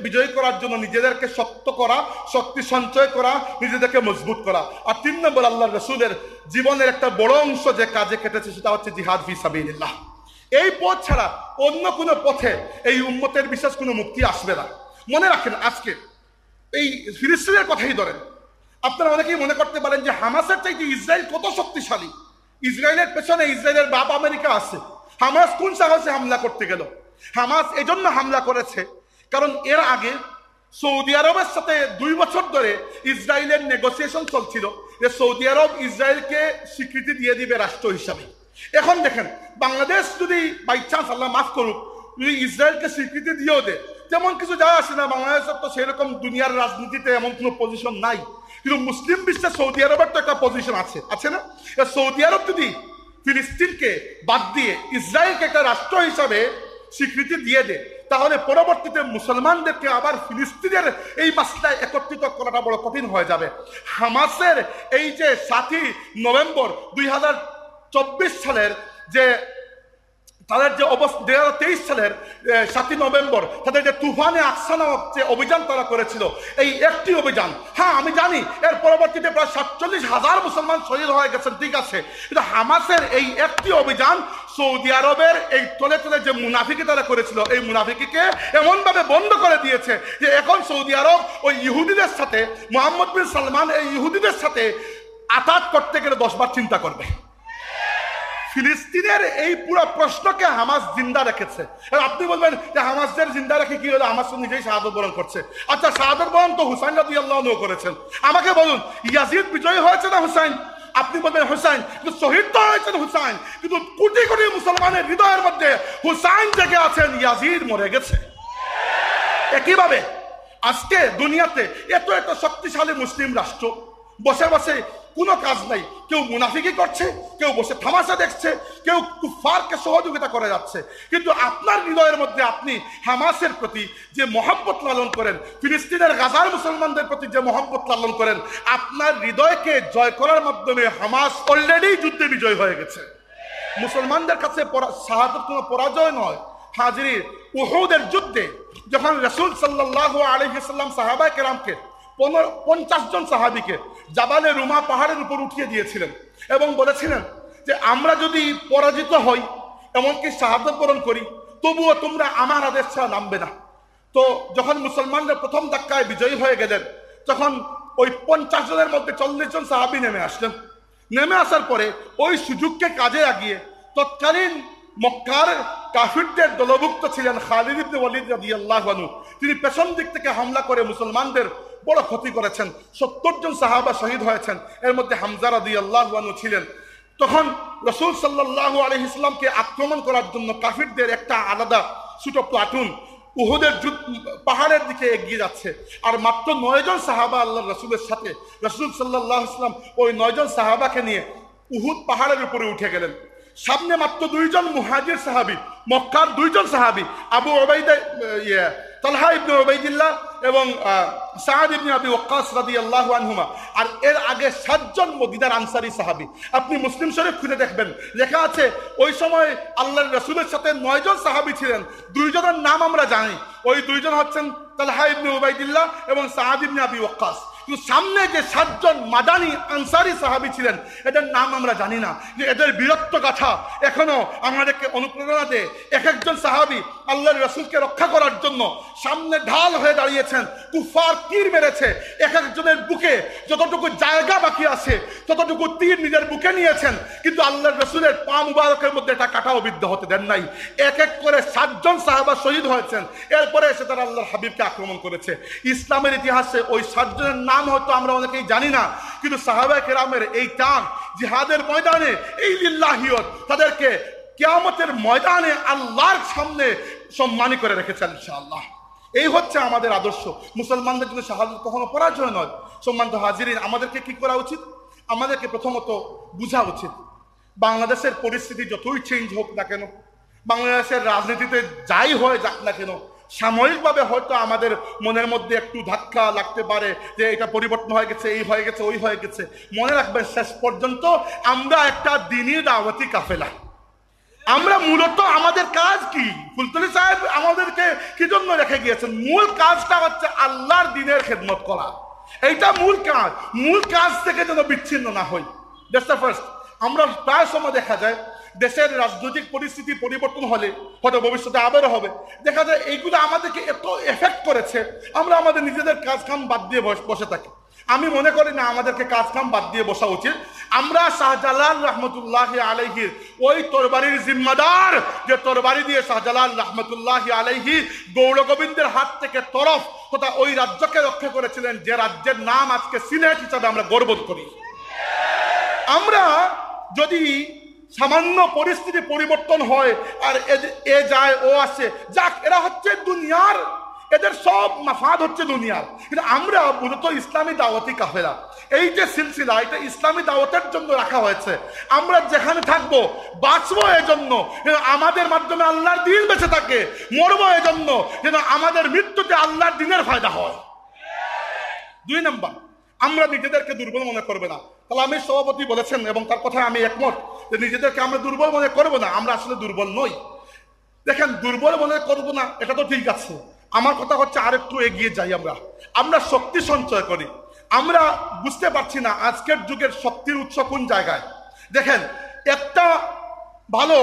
বিজয় করার জন্য নিজেদেরকে শক্ত করা, শক্তি সঞ্চয় করা, নিজেদেরকে মজবুত করা। আর 3 নম্বর, আল্লাহর রাসূলের জীবনের একটা বড় অংশ যে কাজে কেটেছে সেটা হচ্ছে জিহাদ ফি সাবিলিল্লাহ। এই পথ ছাড়া অন্য কোনো পথে এই উম্মতের বিশেষ কোনো মুক্তি আসবে না। মনে রাখেন, আজকে এই ফিলিস্তিনের কথাই ধরেন, আপনারা অনেকেই মনে করতে পারেন যে হামাসের চাইতে ইসরায়েল কত শক্তিশালী। ইসরায়েলের পেছনে ইসরায়েলের বাপ আমেরিকা আছে। হামাস কোন সাহসে হামলা করতে গেল? হামাস এজন্য হামলা করেছে কারণ এর আগে সৌদি আরবের সাথে 2 বছর ধরে ইসরায়েলের নেগোসিয়েশন চলছিল যে সৌদি আরব ইসরায়েলকে স্বীকৃতি দিয়ে দিবে রাষ্ট্র হিসাবে। এখন দেখেন, বাংলাদেশ যদি বাই চান্স, আল্লাহ মাফ করুক, যদি ইসরায়েলকে স্বীকৃতি দিয়েও দেয়, তেমন কিছু যায় আসে না। বাংলাদেশের তো সেরকম দুনিয়ার রাজনীতিতে এমন কোনো পজিশন নাই, কিন্তু মুসলিম বিশ্বে সৌদি আরবের তো একটা পজিশন আছে না? সৌদি আরব যদি ফিলিস্তিনকে বাদ দিয়ে ইসরায়েলকে একটা রাষ্ট্র হিসাবে স্বীকৃতি দিয়ে দেয়, তাহলে পরবর্তীতে মুসলমানদেরকে আবার ফিলিস্তিনের এই মাসলায় একত্রিত করাটা বড় কঠিন হয়ে যাবে। হামাসের এই যে 7 নভেম্বর 2024 সালের যে তাদের যে 2023 সালের 7 নভেম্বর তাদের যে তুফানে আকসা নামক যে অভিযান তারা করেছিল, এই একটি অভিযান, হ্যাঁ আমি জানি এর পরবর্তীতে প্রায় 47,000 মুসলমান শহীদ হয়ে গেছেন, ঠিক আছে, কিন্তু হামাসের এই একটি অভিযান সৌদি আরবের এই তলে তলে যে মুনাফিকি তারা করেছিল, এই মুনাফিকিকে এমনভাবে বন্ধ করে দিয়েছে যে এখন সৌদি আরব ওই ইহুদিদের সাথে, মোহাম্মদ বিন সালমান এই ইহুদিদের সাথে আঘাত করতে গেলে 10 বার চিন্তা করবে। ফিলিস্তিনের এই পুরো প্রশ্নকে হামাস জিন্দা রেখেছে। আপনি বলবেন যে হামাসদের জিন্দা রেখে কি হলো? হামাস তো নিজেই শাহাদত বরণ করছে। আচ্ছা, শাহাদত বরণ তো হুসাইন রাদিয়াল্লাহু আনহু করেছেন। আমাকে বলুন, ইয়াজিদ বিজয়ী হয়েছে না হুসাইন? আপনি বলবেন হুসাইন, কিন্তু শহীদ তো হয়েছেন হুসাইন, কিন্তু কোটি কোটি মুসলমানের হৃদয়ের মধ্যে হুসাইন জেগে আছেন, ইয়াজিদ মরে গেছে। একইভাবে আজকে দুনিয়াতে এত এত শক্তিশালী মুসলিম রাষ্ট্র, বসে বসে কোনো কাজ নাই, কেউ মুনাফিকি করছে, কেউ বসে তামাশা দেখছে, কেউ কুফারকে সহযোগিতা করে যাচ্ছে, কিন্তু আপনার হৃদয়ের মধ্যে আপনি হামাসের প্রতি যে মহব্বত লালন করেন, ফিলিস্তিনের গাজার মুসলমানদের প্রতি যে মহব্বত লালন করেন, আপনার হৃদয়কে জয় করার মাধ্যমে হামাস অলরেডি যুদ্ধে বিজয় হয়ে গেছে। মুসলমানদের কাছে শাহাদাত কোনো পরাজয় নয়। হাজির, উহুদের যুদ্ধে যখন রাসূল সাল্লাল্লাহু আলাইহি ওয়াসাল্লাম সাহাবায়ে কেরামকে 50 জন সাহাবীকে জাবালে রুমা পাহাড়ের উপর উঠিয়ে দিয়েছিলেন এবং বলেছিলেন যে আমরা যদি পরাজিত হই, এমনকি শাহাদাত বরণ করি, তবুও তোমরা আমার আদেশ ছাড়া নামবে না। তো যখন মুসলমানরা প্রথম ধাক্কায় বিজয়ী হয়ে গেলেন, তখন ওই 50 জনের মধ্যে 40 জন সাহাবী নেমে আসলেন। নেমে আসার পরে ওই সুযোগকে কাজে লাগিয়ে তৎকালীন মক্কার কাফিরদের দলভুক্ত ছিলেন খালিদ ইবনে ওয়ালিদ রাদিয়াল্লাহু আনহু। তিনি পেছন দিক থেকে হামলা করে মুসলমানদের বড় ক্ষতি করেছেন। 70 জন সাহাবা শহীদ হয়েছেন, এর মধ্যে হামজা রাদিয়াল্লাহু আনহু ছিলেন। তখন রাসূল সাল্লাল্লাহু আলাইহি ওয়াসাল্লামকে আক্রমণ করার জন্য কাফিরদের একটা আলাদা ছোট প্লাটুন উহুদের পাহাড়ের দিকে এগিয়ে যাচ্ছে। আর মাত্র 9 জন সাহাবা আল্লাহর রাসূলের সাথে, রাসূল সাল্লাল্লাহু আলাইহি ওয়াসাল্লাম ওই 9 জন সাহাবাকে নিয়ে উহুদ পাহাড়ের উপরে উঠে গেলেন। সামনে মাত্র 2 জন মুহাজির সাহাবী, মক্কার 2 জন সাহাবী, আবু উবাইদা তালহা ইবনে উবাইদিল্লাহ এবং সাদ ইবনে আবি ওয়াক্কাস রাদিয়াল্লাহু আনহুমা। আর এর আগে 7 জন মদিনার আনসারী সাহাবী। আপনি মুসলিম শরীফ খুলে দেখবেন, লেখা আছে ওই সময় আল্লাহর রাসূলের সাথে 9 জন সাহাবী ছিলেন। 2 জনের নাম আমরা জানি, ওই 2 জন হচ্ছেন তালহা ইবনে উবাইদিল্লাহ এবং সাদ ইবনে আবি ওয়াক্কাস। কিন্তু সামনে যে 7 জন মাদানী আনসারী সাহাবী ছিলেন, এদের নাম আমরা জানি না। যে এদের বীরত্ব গাথা এখনো আমাদেরকে অনুপ্রেরণা দেয়। এক একজন সাহাবী আল্লাহর রাসূলকে রক্ষা করার জন্য সামনে ঢাল হয়ে দাঁড়িয়েছেন, কুফার তীর মেরেছে, এক একজনের বুকে যতটুকু জায়গা বাকি আছে ততটুকু তীর নিজের বুকে নিয়েছেন, কিন্তু আল্লাহর রাসূলের পা মুবারকের মধ্যে এটা কাটাও বিদ্ধ হতে দেন নাই। এক এক করে 7 জন সাহাবা শহীদ হয়েছেন। এরপরে এসে তারা আল্লাহর হাবিবকে আক্রমণ করেছে। ইসলামের ইতিহাসে ওই 7 জনের নাম হয়তো আমরা অনেকেই জানি না, কিন্তু সাহাবায়ে কেরামের এই ত্যাগ জিহাদের ময়দানে, এই লিল্লাহিয়ত, তাদেরকে কিয়ামতের ময়দানে আল্লাহর সামনে সম্মানী করে রেখেছেন ইনশাআল্লাহ। এই হচ্ছে আমাদের আদর্শ। মুসলমানদের জন্য শাহাদাত কখনো পরাজয় নয়। সম্মানিত হাজিরিন, আমাদেরকে কি করা উচিত? আমাদেরকে প্রথমত বুঝা উচিত, বাংলাদেশের পরিস্থিতি যতই চেঞ্জ হোক না কেন, বাংলাদেশের রাজনীতিতে যাই হয়ে যাক না কেন, সাময়িকভাবে হয়তো আমাদের মনের মধ্যে একটু ধাক্কা লাগতে পারে যে এটা পরিবর্তন হয়ে গেছে, এই হয়ে গেছে, ওই হয়ে গেছে। মনে রাখবেন, শেষ পর্যন্ত আমরা একটা দ্বীনি দাওয়াতি কাফেলা। আমরা মূলত আমাদের কাজ কি? ফুলতলি সাহেব আমাদেরকে কি জন্য রেখে গিয়েছেন? মূল কাজটা হচ্ছে আল্লাহর দ্বীনের খেদমত করা। এইটা মূল কাজ। মূল কাজ থেকে যেন বিচ্ছিন্ন না হই। That's the first. আমরা প্রায় সময় দেখা যায় দেশের রাজনৈতিক পরিস্থিতি পরিবর্তন হলে, হয়তো ভবিষ্যতে আবারও হবে, দেখা যায় এইগুলো আমাদেরকে এত এফেক্ট করেছে, আমরা আমাদের নিজেদের কাজ কাম বাদ দিয়ে বসে থাকি। আমি মনে করি না আমাদেরকে কাজ কাম বাদ দিয়ে বসা উচিত। আমরা শাহজালাল রহমতুল্লাহ আলাইহির ওই তরবারির জিম্মাদার, যে তরবারি দিয়ে শাহজালাল রহমতুল্লাহ আলাইহি গৌর গোবিন্দের হাত থেকে তরফ তথা ওই রাজ্যকে রক্ষা করেছিলেন, যে রাজ্যের নাম আজকে সিলেট হিসাবে আমরা গর্ববোধ করি। আমরা যদি সামান্য পরিস্থিতি পরিবর্তন হয় আর এ যায় ও আসে, যাক, এরা হচ্ছে দুনিয়ার, এদের সব মাফাদ হচ্ছে দুনিয়ার। কিন্তু আমরা মূলত ইসলামী দাওয়াতি কাফেলা। এই যে সিলসিলা, এটা ইসলামী দাওয়াতের জন্য রাখা হয়েছে। আমরা যেখানে থাকবো বাঁচবো এজন্য যেন আমাদের মাধ্যমে আল্লাহর দ্বীন বেঁচে থাকে, মরবো এজন্য যেন আমাদের মৃত্যুতে আল্লাহর দ্বীনের ফায়দা হয়। 2 নম্বর, আমরা নিজেদেরকে দুর্বল মনে করবে না। কালামের সভাপতি বলেছেন এবং তার কথায় আমি একমত, যে নিজেদেরকে আমরা দুর্বল মনে করবো না। আমরা আসলে দুর্বল নই। দেখেন, দুর্বল মনে করবো না এটা তো ঠিক আছে। আমার কথা হচ্ছে আরেকটু এগিয়ে যাই। আমরা শক্তি সঞ্চয় করি। আমরা বুঝতে পারছি না আজকের যুগের শক্তির উৎস কোন জায়গায়। দেখেন, একটা ভালো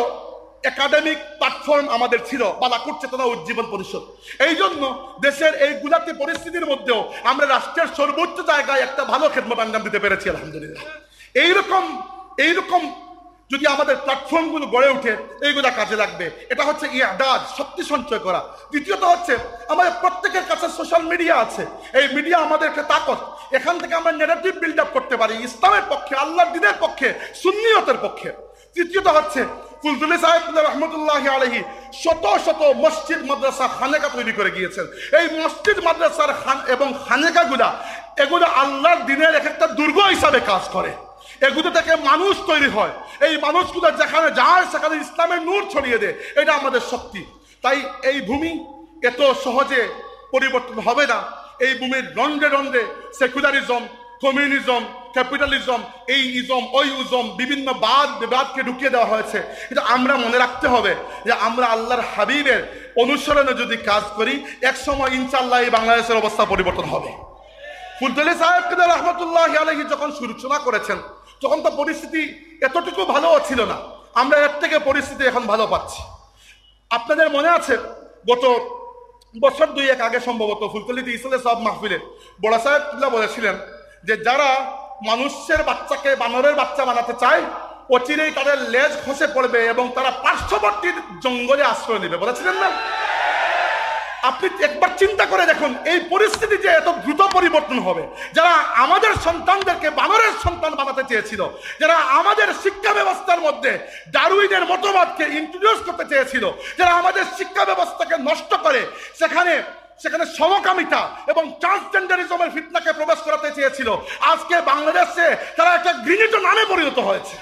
একাডেমিক প্ল্যাটফর্ম আমাদের ছিল বালাকুট চেতনা উজ্জীবন পরিষদ। এই জন্য দেশের এই গুলাতি পরিস্থিতির মধ্যেও আমরা রাষ্ট্রের সর্বোচ্চ জায়গায় একটা ভালো খেদমত আঞ্জাম দিতে পেরেছি, আলহামদুলিল্লাহ। এইরকম যদি আমাদের প্ল্যাটফর্মগুলো গড়ে উঠে, এইগুলা কাজে লাগবে। এটা হচ্ছে ইয়াদাদ, শক্তি সঞ্চয় করা। দ্বিতীয়ত হচ্ছে আমাদের প্রত্যেকের কাছে সোশ্যাল মিডিয়া আছে। এই মিডিয়া আমাদের একটা তাকত। এখান থেকে আমরা নেগেটিভ বিল্ড আপ করতে পারি ইসলামের পক্ষে, আল্লাহর দ্বীনের পক্ষে, সুন্নিয়তের পক্ষে। তৃতীয়ত হচ্ছে ফুলতুলি সাহেব রহমতুল্লাহ আলাইহি শত শত মসজিদ, মাদ্রাসা, খানেকা তৈরি করে গিয়েছেন। এই মসজিদ, মাদ্রাসার এবং খানেকাগুলা, এগুলো আল্লাহর দ্বীনের এক একটা দুর্গ হিসাবে কাজ করে। এগুলো থেকে মানুষ তৈরি হয়। এই মানুষগুলো যেখানে যায় সেখানে ইসলামের নূর ছড়িয়ে দেয়। এটা আমাদের শক্তি। তাই এই ভূমি এত সহজে পরিবর্তন হবে না। এই ভূমির রন্ধ্রে রন্ধ্রে সেকুলারিজম, কমিউনিজম, ক্যাপিটালিজম, এই ইজম, ওই ইজম, বিভিন্ন বিবাদকে ঢুকিয়ে দেওয়া হয়েছে। কিন্তু আমরা মনে রাখতে হবে যে আমরা আল্লাহর হাবিবের অনুসরণে যদি কাজ করি, এক সময় ইনশাআল্লাহ এই বাংলাদেশের অবস্থা পরিবর্তন হবে। ফুলতলি সাহেব রহমতুল্লাহি আলাইহি যখন সূচনা করেছেন তখন তো পরিস্থিতি এতটুকু ভালো ছিল না, আমরা এর থেকে পরিস্থিতি এখন ভালো পাচ্ছি। আপনাদের মনে আছে গত বছর 2-1 আগে সম্ভবত ফুলতলিতে ইসলে সব মাহফিলে বড় সাহেব বলেছিলেন যে যারা মানুষের বাচ্চাকে বানরের বাচ্চা বানাতে চায় অচিরেই তাদের লেজ খসে পড়বে এবং তারা পার্শ্ববর্তী জঙ্গলে আশ্রয় নেবে, বলেছিলেন না? আপনি একবার চিন্তা করে দেখুন এই পরিস্থিতি যে এত দ্রুত পরিবর্তন হবে। যারা আমাদের সন্তানদেরকে বানরের সন্তান বানাতে চেয়েছিল, যারা আমাদের শিক্ষা ব্যবস্থার মধ্যে ডারউইনের মতবাদকে ইন্ট্রোডিউস করতে চেয়েছিল, যারা আমাদের শিক্ষা ব্যবস্থাকে নষ্ট করে সেখানে সমকামিতা এবং ট্রান্সজেন্ডারিজমের ফিতনাকে প্রবেশ করাতে চেয়েছিল, আজকে বাংলাদেশে তারা একটা ঘৃণিত নামে পরিণত হয়েছে।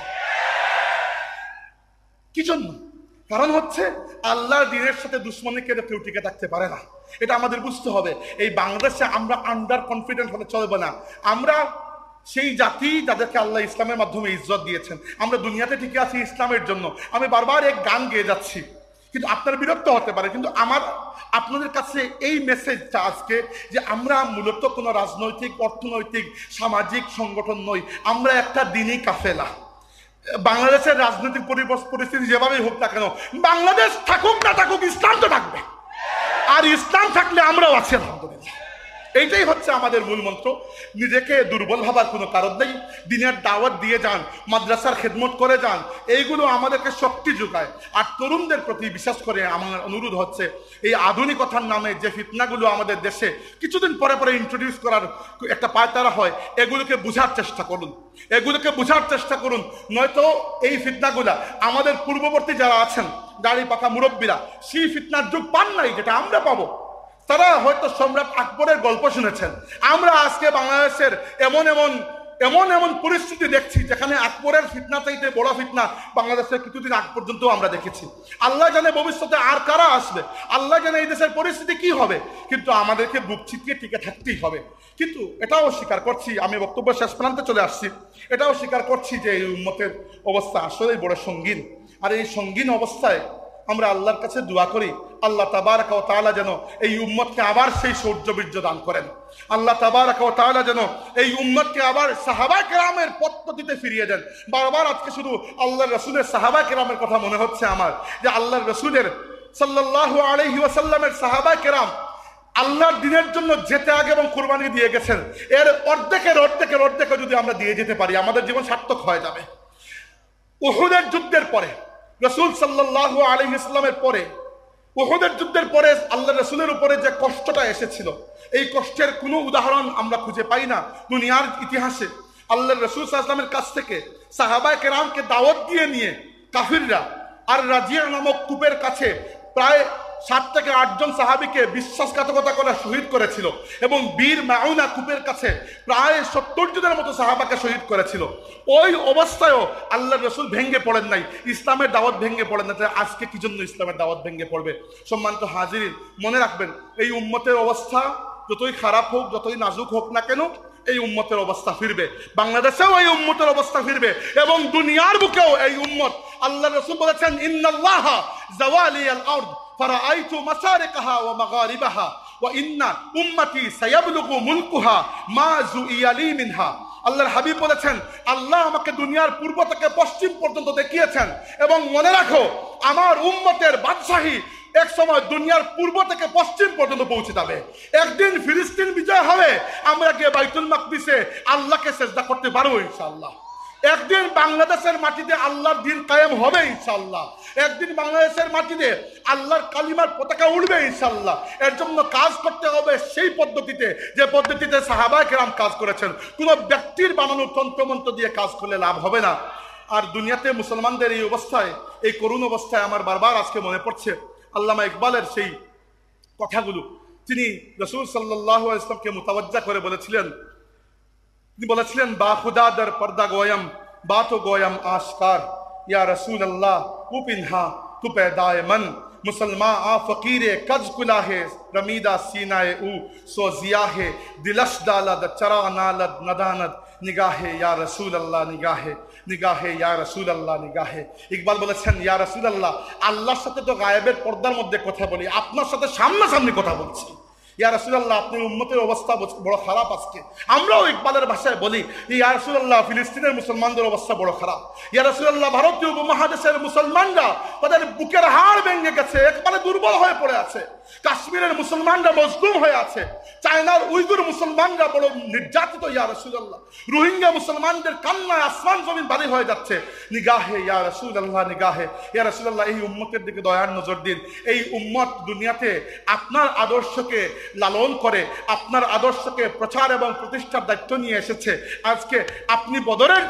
কি জন্য? কারণ হচ্ছে আল্লাহর দ্বীনের সাথে দুশ্মনীকে কেউ টিকে থাকতে পারে না, এটা আমাদের বুঝতে হবে। এই বাংলাদেশে আমরা আন্ডার কনফিডেন্ট হলে চলবে না। আমরা সেই জাতি যাদেরকে আল্লাহ ইসলামের মাধ্যমে ইজ্জত দিয়েছেন, আমরা দুনিয়াতে টিকে আছি ইসলামের জন্য। আমি বারবার এক গান গেয়ে যাচ্ছি, কিন্তু আপনার বিরক্ত হতে পারে, কিন্তু আমার আপনাদের কাছে এই মেসেজটা আজকে যে আমরা মূলত কোনো রাজনৈতিক, অর্থনৈতিক, সামাজিক সংগঠন নই, আমরা একটা দ্বীনী কাফেলা। বাংলাদেশের রাজনৈতিক পরিস্থিতি যেভাবেই হোক না কেন, বাংলাদেশ থাকুক না থাকুক ইসলাম তো থাকবে, আর ইসলাম থাকলে আমরাও আছি আলহামদুলিল্লাহ। এইটাই হচ্ছে আমাদের মূল মন্ত্র। নিজেকে দুর্বল ভাবার কোনো কারণ নেই। দিনের দাওয়াত দিয়ে যান, মাদ্রাসার খেদমত করে যান, এইগুলো আমাদেরকে শক্তি যোগায়। আর তরুণদের প্রতি বিশেষ করে আমার অনুরোধ হচ্ছে, এই আধুনিকতার নামে যে ফিতনাগুলো আমাদের দেশে কিছুদিন পরে পরে ইন্ট্রোডিউস করার একটা পায়তারা হয়, এগুলোকে বোঝার চেষ্টা করুন, এগুলোকে বোঝার চেষ্টা করুন। নয়তো এই ফিতনাগুলা আমাদের পূর্ববর্তী যারা আছেন দাড়ি পাকা মুরব্বীরা সেই ফিতনার যুগ পান নাই যেটা আমরা পাবো। তারা হয়তো সম্রাট আকবরের গল্প শুনেছেন। আমরা আজকে বাংলাদেশের এমন এমন পরিস্থিতি দেখছি যেখানে আকবরের ফিতনা চাইতে বড় ফিতনা বাংলাদেশের কিছুদিন আগ পর্যন্ত আমরা দেখেছি। আল্লাহ জানে ভবিষ্যতে আর কারা আসবে, আল্লাহ জানে এই দেশের পরিস্থিতি কি হবে, কিন্তু আমাদেরকে বুক চিতিয়ে টিকে থাকতেই হবে। কিন্তু এটাও স্বীকার করছি, আমি বক্তব্য শেষ প্রান্তে চলে আসছি, এটাও স্বীকার করছি যে এই উম্মতের অবস্থা আসলেই বড় সঙ্গীন। আর এই সঙ্গীন অবস্থায় আমরা আল্লাহর কাছে দোয়া করি, আল্লাহ তাবারক ওয়া তাআলা যেন এই উম্মতকে আবার সেই শৌর্য-বীর্য দান করেন। আল্লাহ তাবারক ওয়া তাআলা যেন এই উম্মতকে আবার সাহাবায়ে কেরামের পদ্ধতিতে ফিরিয়ে দেন। বারবার আজকে শুধু আল্লাহর রাসূলের সাহাবায়ে কেরামের কথা মনে হচ্ছে আমার, যে আল্লাহর রাসূলের সাল্লাল্লাহু আলাইহি ওয়াসাল্লামের সাহাবায়ে কেরাম আল্লাহর দ্বীনের জন্য যেতে আগে এবং কুরবানি দিয়ে গেছেন। এর অর্ধেকের যদি আমরা দিয়ে যেতে পারি, আমাদের জীবন সার্থক হয়ে যাবে। উহুদের যুদ্ধের পরে, রাসূল সাল্লাল্লাহু আলাইহি ওয়াসাল্লামের পরে, উহুদের যুদ্ধের পরে আল্লাহ রাসূলের উপরে যে কষ্টটা এসেছিল, এই কষ্টের কোনো উদাহরণ আমরা খুঁজে পাই না দুনিয়ার ইতিহাসে। আল্লাহ রাসূল সাল্লাল্লাহু আলাইহি ওয়াসাল্লামের কাছ থেকে সাহাবায়ে কেরামকে দাওয়াত দিয়ে নিয়ে কাফিররা আর রাজিয়া নামক কূপের কাছে প্রায় 7 থেকে 8 জন সাহাবীকে বিশ্বাসঘাতকতা করে শহীদ করেছিল, এবং বীর মাউনা কূপের কাছে প্রায় 70 জনের মতো সাহাবাকে শহীদ করেছিল। ওই অবস্থায়ও আল্লাহর রাসূল ভেঙে পড়েন নাই, ইসলামের দাওয়াত ভেঙে পড়েন না। তাই আজকে কি জন্য ইসলামের দাওয়াত ভেঙে পড়বে? সম্মানিত হাজিরিন, মনে রাখবেন এই উম্মতের অবস্থা যতই খারাপ হোক, যতই নাজুক হোক না কেন, এই উম্মতের অবস্থা ফিরবে। বাংলাদেশেও এই উম্মতের অবস্থা ফিরবে এবং দুনিয়ার বুকেও এই উম্মত, আল্লাহর রাসূল বলেছেন, ইন্নাল্লাহা যাওয়ালিয়াল আরদ ফারাআইতু মাসারিকাহা ওয়া মাগারিবাহা ওয়া ইন্না উম্মতি সায়াবলুগু মুলকুহা মা যুইয়ালি মিনহা। আল্লাহর হাবিব বলেছেন, আল্লাহ আমাকে দুনিয়ার পূর্ব থেকে পশ্চিম পর্যন্ত দেখিয়েছেন, এবং মনে রাখো আমার উম্মতের বাদশাহী এক সময় দুনিয়ার পূর্ব থেকে পশ্চিম পর্যন্ত পৌঁছে যাবে। একদিন ফিলিস্তিন বিজয় হবে, আমরা গিয়ে বাইতুল মাকদিসে আল্লাহকে সিজদা করতে পারবো ইনশাআল্লাহ। একদিন বাংলাদেশের মাটিতে আল্লাহর দ্বীন কায়েম হবে ইনশাআল্লাহ। একদিন বাংলাদেশের মাটিতে আল্লাহর কালিমার পতাকা উঠবে ইনশাআল্লাহ। এর জন্য কাজ করতে হবে সেই পদ্ধতিতে, যে পদ্ধতিতে সাহাবায়ে কেরাম কাজ করেছেন। কোনো ব্যক্তির বানানো তন্ত্রমন্ত্র দিয়ে কাজ করলে লাভ হবে না। আর দুনিয়াতে মুসলমানদের এই অবস্থায়, এই করুণ অবস্থায় আমার বারবার আজকে মনে পড়ছে আল্লামা ইকবালের সেই কথাগুলো। তিনি রাসূল সাল্লাল্লাহু আলাইহি ওয়াসাল্লামকে মুতাওয়াজ্জা করে বলেছিলেন, তিনি বলেছিলেন, বা খুদা দর পর্দা গোয়ম বাতো গোয়ম আশকার, ইয়া রাসূল আল্লাহ ও পিনহা তু पैदाए मन मुसलमान आ फकीरे कज कुला है रमीदा सीनाए ऊ सो जिया है दिलश दालद चरा नालद नदानद निगाहे या रसूल अल्लाह निगाहे निगाहे या रसूल अल्लाह निगाहे। ইকবাল বলেছেন, ইয়া রাসূল আল্লাহ, আল্লাহর সাথে তো গায়েবের পর্দার মধ্যে কথা বলি, আপনার সাথে সামনাসামনি কথা বলছি। ইয়া রাসূলুল্লাহ, আপনার উম্মতের অবস্থা বড় খারাপ আজকে। আমরাও ইকবালের ভাষায় বলি, ইয়া রাসূলুল্লাহ, ফিলিস্তিনের মুসলমানদের অবস্থা বড় খারাপ। ইয়া রাসূলুল্লাহ, ভারতীয় উপমহাদেশের মুসলমানরা তাদের বুকের হাড় ভেঙে গেছে, একবারে দুর্বল হয়ে পড়ে আছে। কাশ্মীরের মুসলমানরা মজলুম হয়ে আছে। চায়নার উইগুর মুসলমানরা বড় নির্যাতিত ইয়া রাসূলুল্লাহ। রোহিঙ্গা মুসলমানদের কান্নায় আসমান জমিন ভারী হয়ে যাচ্ছে। নিগাহে ইয়া রাসূলুল্লাহ, নিগাহে ইয়া রাসূলুল্লাহ, এই উম্মতের দিকে দয়ার নজর দিন। এই উম্মত দুনিয়াতে আপনার আদর্শকে লালন করে, আপনার আদর্শকে প্রচার এবং প্রতিষ্ঠার দায়িত্ব নিয়ে এসেছে। আজকে আপনি বদরের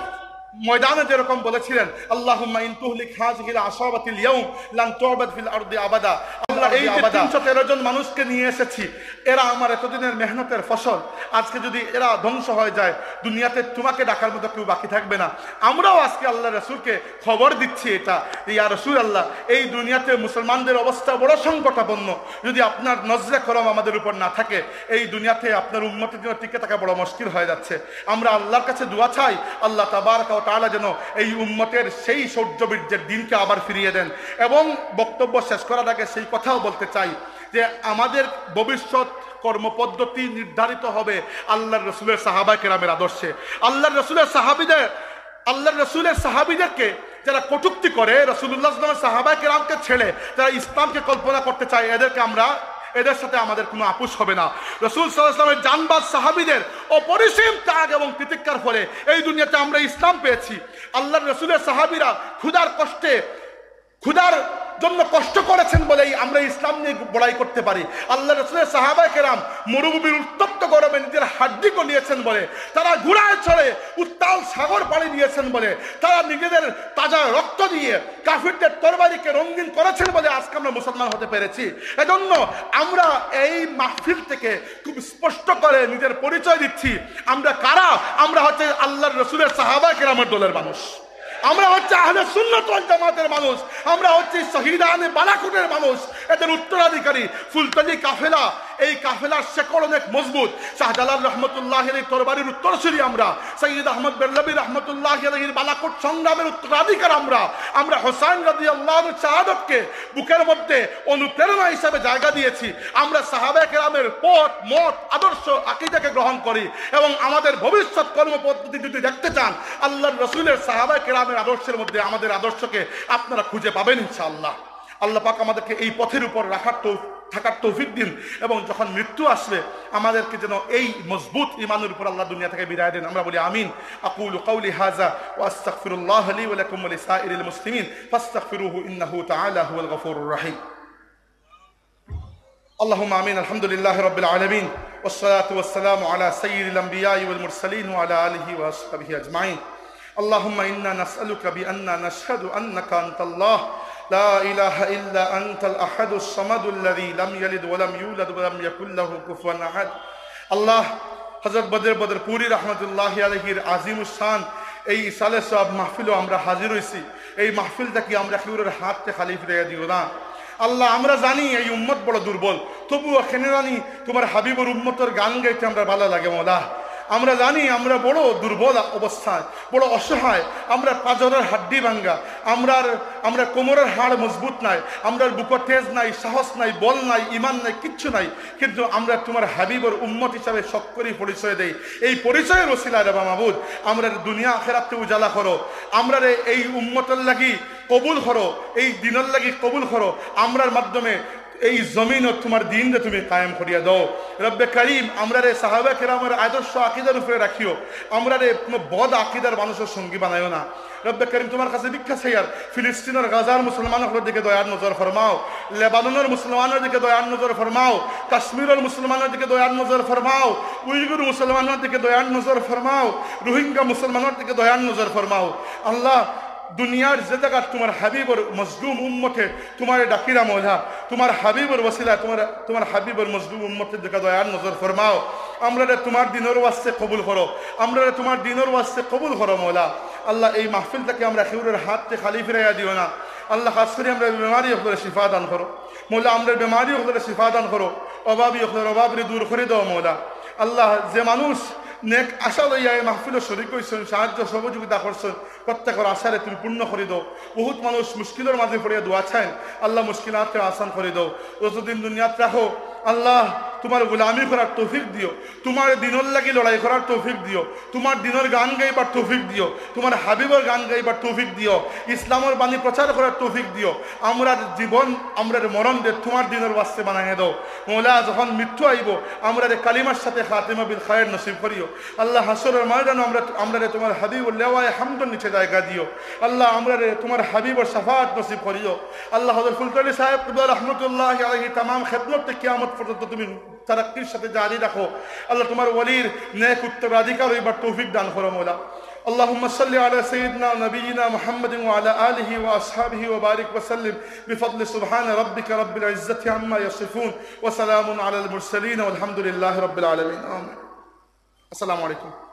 ময়দানে যেরকম বলেছিলেন, আল্লাহুম্মা ইন তুহলিক হাযিহিল আসাবাতিল ইয়াউম লান তু'বাদ ফিল আরদি আবাদা। আমরা এই 313 জন মানুষকে নিয়ে এসেছি, এরা আমার এতদিনের মেহনতের ফসল। আজকে যদি এরা ধ্বংস হয়ে যায়, দুনিয়াতে তোমাকে ডাকার মতো কেউ বাকি থাকবে না। আমরাও আজকে আল্লাহ রাসূলকে খবর দিচ্ছি এটা, ইয়া রাসূলুল্লাহ, এই দুনিয়াতে মুসলমানদের অবস্থা বড় সংকটাপন্ন। যদি আপনার নজরে করম আমাদের উপর না থাকে, এই দুনিয়াতে আপনার উম্মতের জন্য টিকে থাকা বড় মুশকিল হয়ে যাচ্ছে। আমরা আল্লাহর কাছে দোয়া চাই, আল্লাহ তাবারক ওয়া তাআলা যেন এই উম্মতের সেই শৌর্যবীর্যের দিনকে আবার ফিরিয়ে দেন। এবং বক্তব্য শেষ করার আগে সেই কথাও বলতে চাই যে আমাদের ভবিষ্যৎ কর্মপদ্ধতি নির্ধারিত হবে আল্লাহর রাসূলের সাহাবায়ে কেরামের আদর্শে। আল্লাহর রাসূলের সাহাবীদেরকে যারা কটূক্তি করে, রাসূলুল্লাহ সাল্লাল্লাহু আলাইহি ওয়াসাল্লামের সাহাবায়ে কেরামকে ছেড়ে যারা ইসলামকে কল্পনা করতে চায়, এদের সাথে আমাদের কোনো আপোষ হবে না। রাসূল সাল্লাল্লাহু আলাইহি ওয়াসাল্লামের জানবাজ সাহাবীদের অপরিসীম ত্যাগ এবং তিতিক্ষার ফলে এই দুনিয়াতে আমরা ইসলাম পেয়েছি। আল্লাহর রাসূলের সাহাবীরা ক্ষুধার জন্য কষ্ট করেছেন বলেই আমরা ইসলাম নিয়ে বড়াই করতে পারি। আল্লাহ রাসূলের সাহাবায়ে কেরাম মরুভূমির উত্তপ্ত গরমে নিজের হাড্ডি গলিয়েছেন বলে, তারা ঘোড়ায় চড়ে উত্তাল সাগর পাড়ি দিয়েছেন বলে, তারা নিজেদের তাজা রক্ত দিয়ে কাফিরদের তরবারিকে রঙিন করেছেন বলে আজকে আমরা মুসলমান হতে পেরেছি। এজন্য আমরা এই মাহফিল থেকে খুব স্পষ্ট করে নিজের পরিচয় দিচ্ছি, আমরা কারা। আমরা হচ্ছে আল্লাহর রাসূলের সাহাবায়ে কেরামের দলের মানুষ, আমরা হচ্ছে আহলে সুন্নাত ওয়াল জামাতের মানুষ, আমরা হচ্ছে শহীদানে বালাকোটের মানুষ, এদের উত্তরাধিকারী। ফুলতলি কাফেলা, এই কাফেলার শেকড় অনেক মজবুত। শাহজালাল রহমতুল্লাহ আলাইহির তরবারির উত্তরসূরি আমরা, সৈয়দ আহমদ বেরলভী রহমতুল্লাহ আলাইহির বালাকোট সংগ্রামের উত্তরাধিকার আমরা হোসেন রাদিয়াল্লাহু আনহুর শাহাদাতকে বুকের মধ্যে অনুপ্রেরণা হিসেবে জায়গা দিয়েছি। আমরা সাহাবায়ে কেরামের পথ, মত, আদর্শ, আকীদাকে গ্রহণ করি এবং আমাদের ভবিষ্যৎ কর্মপদ্ধতি যদি দেখতে চান, আল্লাহর রাসূলের সাহাবায়ে কেরামের আদর্শের মধ্যে আমাদের আদর্শকে আপনারা খুঁজে পাবেন ইনশাআল্লাহ। আল্লাহ পাক আমাদেরকে এই পথের উপর থাকার তৌফিক দিন এবং যখন মৃত্যু আসবে আমাদেরকে যেন এই মজবুত ঈমানের উপর আল্লাহ দুনিয়া থেকে বিদায় দেন। আমরা বলি আমিন। আকুলু কাওলি হাযা ওয়া আস্তাগফিরুল্লাহ লি ওয়া লাকুম ওয়া লিসাইরিল মুসলিমিন ফাস্তাগফিরুহু ইন্নাহু তাআলা হুয়াল গফুরুর রাহিম। اللهم آمين. الحمد لله رب العالمين والصلاة والسلام على سيد الأنبياء والمرسلين وعلى آله وصحبه أجمعين. اللهم إنا نسألك بأننا نشهد أنك أنت الله لا إله إلا أنت الأحد الصمد الذي لم يلد ولم يولد ولم يكن له كفوا أحد. الله হযরত বদরপুরি রহমতুল্লাহ আলাইহির আজিমুস শান এই সালে সব মাহফিলও আমরা হাজির হইছি। এই মাহফিলটা কি আমরা কেউরের হাতে খালি ফিরিয়ে দিও না আল্লাহ। আমরা জানি এই উম্মত বড় দুর্বল, তবুও এখানে জানি তোমার হাবিবুর উম্মতের গান গাইতে আমরা ভালো লাগে মওলা। আমরা জানি আমরা বড় দুর্বল অবস্থায়, বড় অসহায়, আমরা পাজরের হাড্ডি ভাঙ্গা, আমরা কোমরের হাড় মজবুত নাই, আমরা বুক তেজ নাই, সাহস নাই, বল নাই, ইমান নাই, কিচ্ছু নাই। কিন্তু আমরা তোমার হাবিবের উম্মত হিসাবে সকলেই পরিচয় দেই। এই পরিচয়ের ওসিলায় রে মাহবুব আমরা দুনিয়া আখিরাতে উজালা করো, আমরা এই উম্মতের লাগি কবুল করো, এই দিনের লাগি কবুল করো। আমরার মাধ্যমে এই জমিন ও তোমার দিন তুমি কায়েম করিয়া দাও রব্বে করিম। আমরা রে সাহাবা কেরামের আদর্শ আকীদার উপরে রাখিও, আমরা রে কোনো বদ আকীদার মানুষের সঙ্গী বানাইও না রব্বে করিম। তোমার কাছে ভিক্ষা চাই আর ফিলিস্তিনের গাজার মুসলমানের দিকে দয়ার নজর ফরমাও, লেবাননের মুসলমানের দিকে দয়ার নজর ফরমাও, কাশ্মীরের মুসলমানের দিকে দয়ার নজর ফরমাও, উইগুর মুসলমানের দিকে দয়ার নজর ফরমাও, রোহিঙ্গা মুসলমানের দিকে দয়ার নজর ফরমাও। আল্লাহ দুনিয়ার যে জায়গা তোমার হাবিবর মজলুম উম্মতে তোমার ডাকিরা মৌলা, তোমার হাবিবর ওসিলা তোমার হাবিবর মজলুম উম্মতের দিকে দয়ার নজর ফরমাও। আমরা তোমার দিনের ওয়াস্তে কবুল করো, আমরা তোমার দিনের ওয়াস্তে কবুল করো মৌলা। আল্লাহ এই মাহফিলটাকে আমরা কেউরের হাতে খালি ফিরাইয়া দিও না আল্লাহ। খাস করে আমরা বেমারি হলে শিফা দান করো মৌলা, আমরা বেমারি হলে শিফা দান করো, অভাবী হলে অভাবরে দূর করে দাও মৌলা। আল্লাহ যে মানুষ নেক আশা লইয়া এই মাহফিলে শরীক হইছেন, সাহায্য সহযোগিতা করছেন, প্রত্যেকের আশারে তুমি পূর্ণ করে দাও। বহুত মানুষ মুশকিলের মাঝে পড়িয়া দোয়া চান, আল্লাহ মুশকিলাতকে আসান করে দাও। যতদিন দুনিয়াত রাখো আল্লাহ তোমার গোলামি করার তৌফিক দিও, তোমার দিনের লাগি লড়াই করার তৌফিক দিও, তোমার দিনের গান গাইবার তৌফিক দিও, তোমার হাবিবের গান গাইবার তৌফিক দিও, ইসলামের বাণী প্রচার করার তৌফিক দিও। আমরা জীবন আমরা মরণ দে তোমার দিনের বাস্তে বানাইয়ে দাও মৌলা। যখন মৃত্যু আইব আমরা কালিমার সাথে খাতিমা বিল খায়ের নসিব করিও আল্লাহ। হাসরের ময়দানে আমরা তোমার হাবিবুল লেওয়ায়ে হামদের নিচে জায়গা দিও আল্লাহ। আমরা তোমার হাবিবর শাফাত নসিব করিও আল্লাহ। হযরত ফুলতলি সাহেব রহমতুল্লাহ আলাইহি तमाम খিদমত কিয়ামত পর্যন্ত তুমি তারাক্কির সাথে জারি রাখো আল্লাহ। তোমার ওলির নেক উত্তরাধিকার হইবার তৌফিক দান করো মৌলা। اللهم صل على سيدنا ونبينا محمد وعلى آله وأصحابه وبارك وسلم بفضل سبحان ربك رب العزة عما يصفون وسلام على المرسلين والحمد لله رب العالمين آمين. السلام عليكم.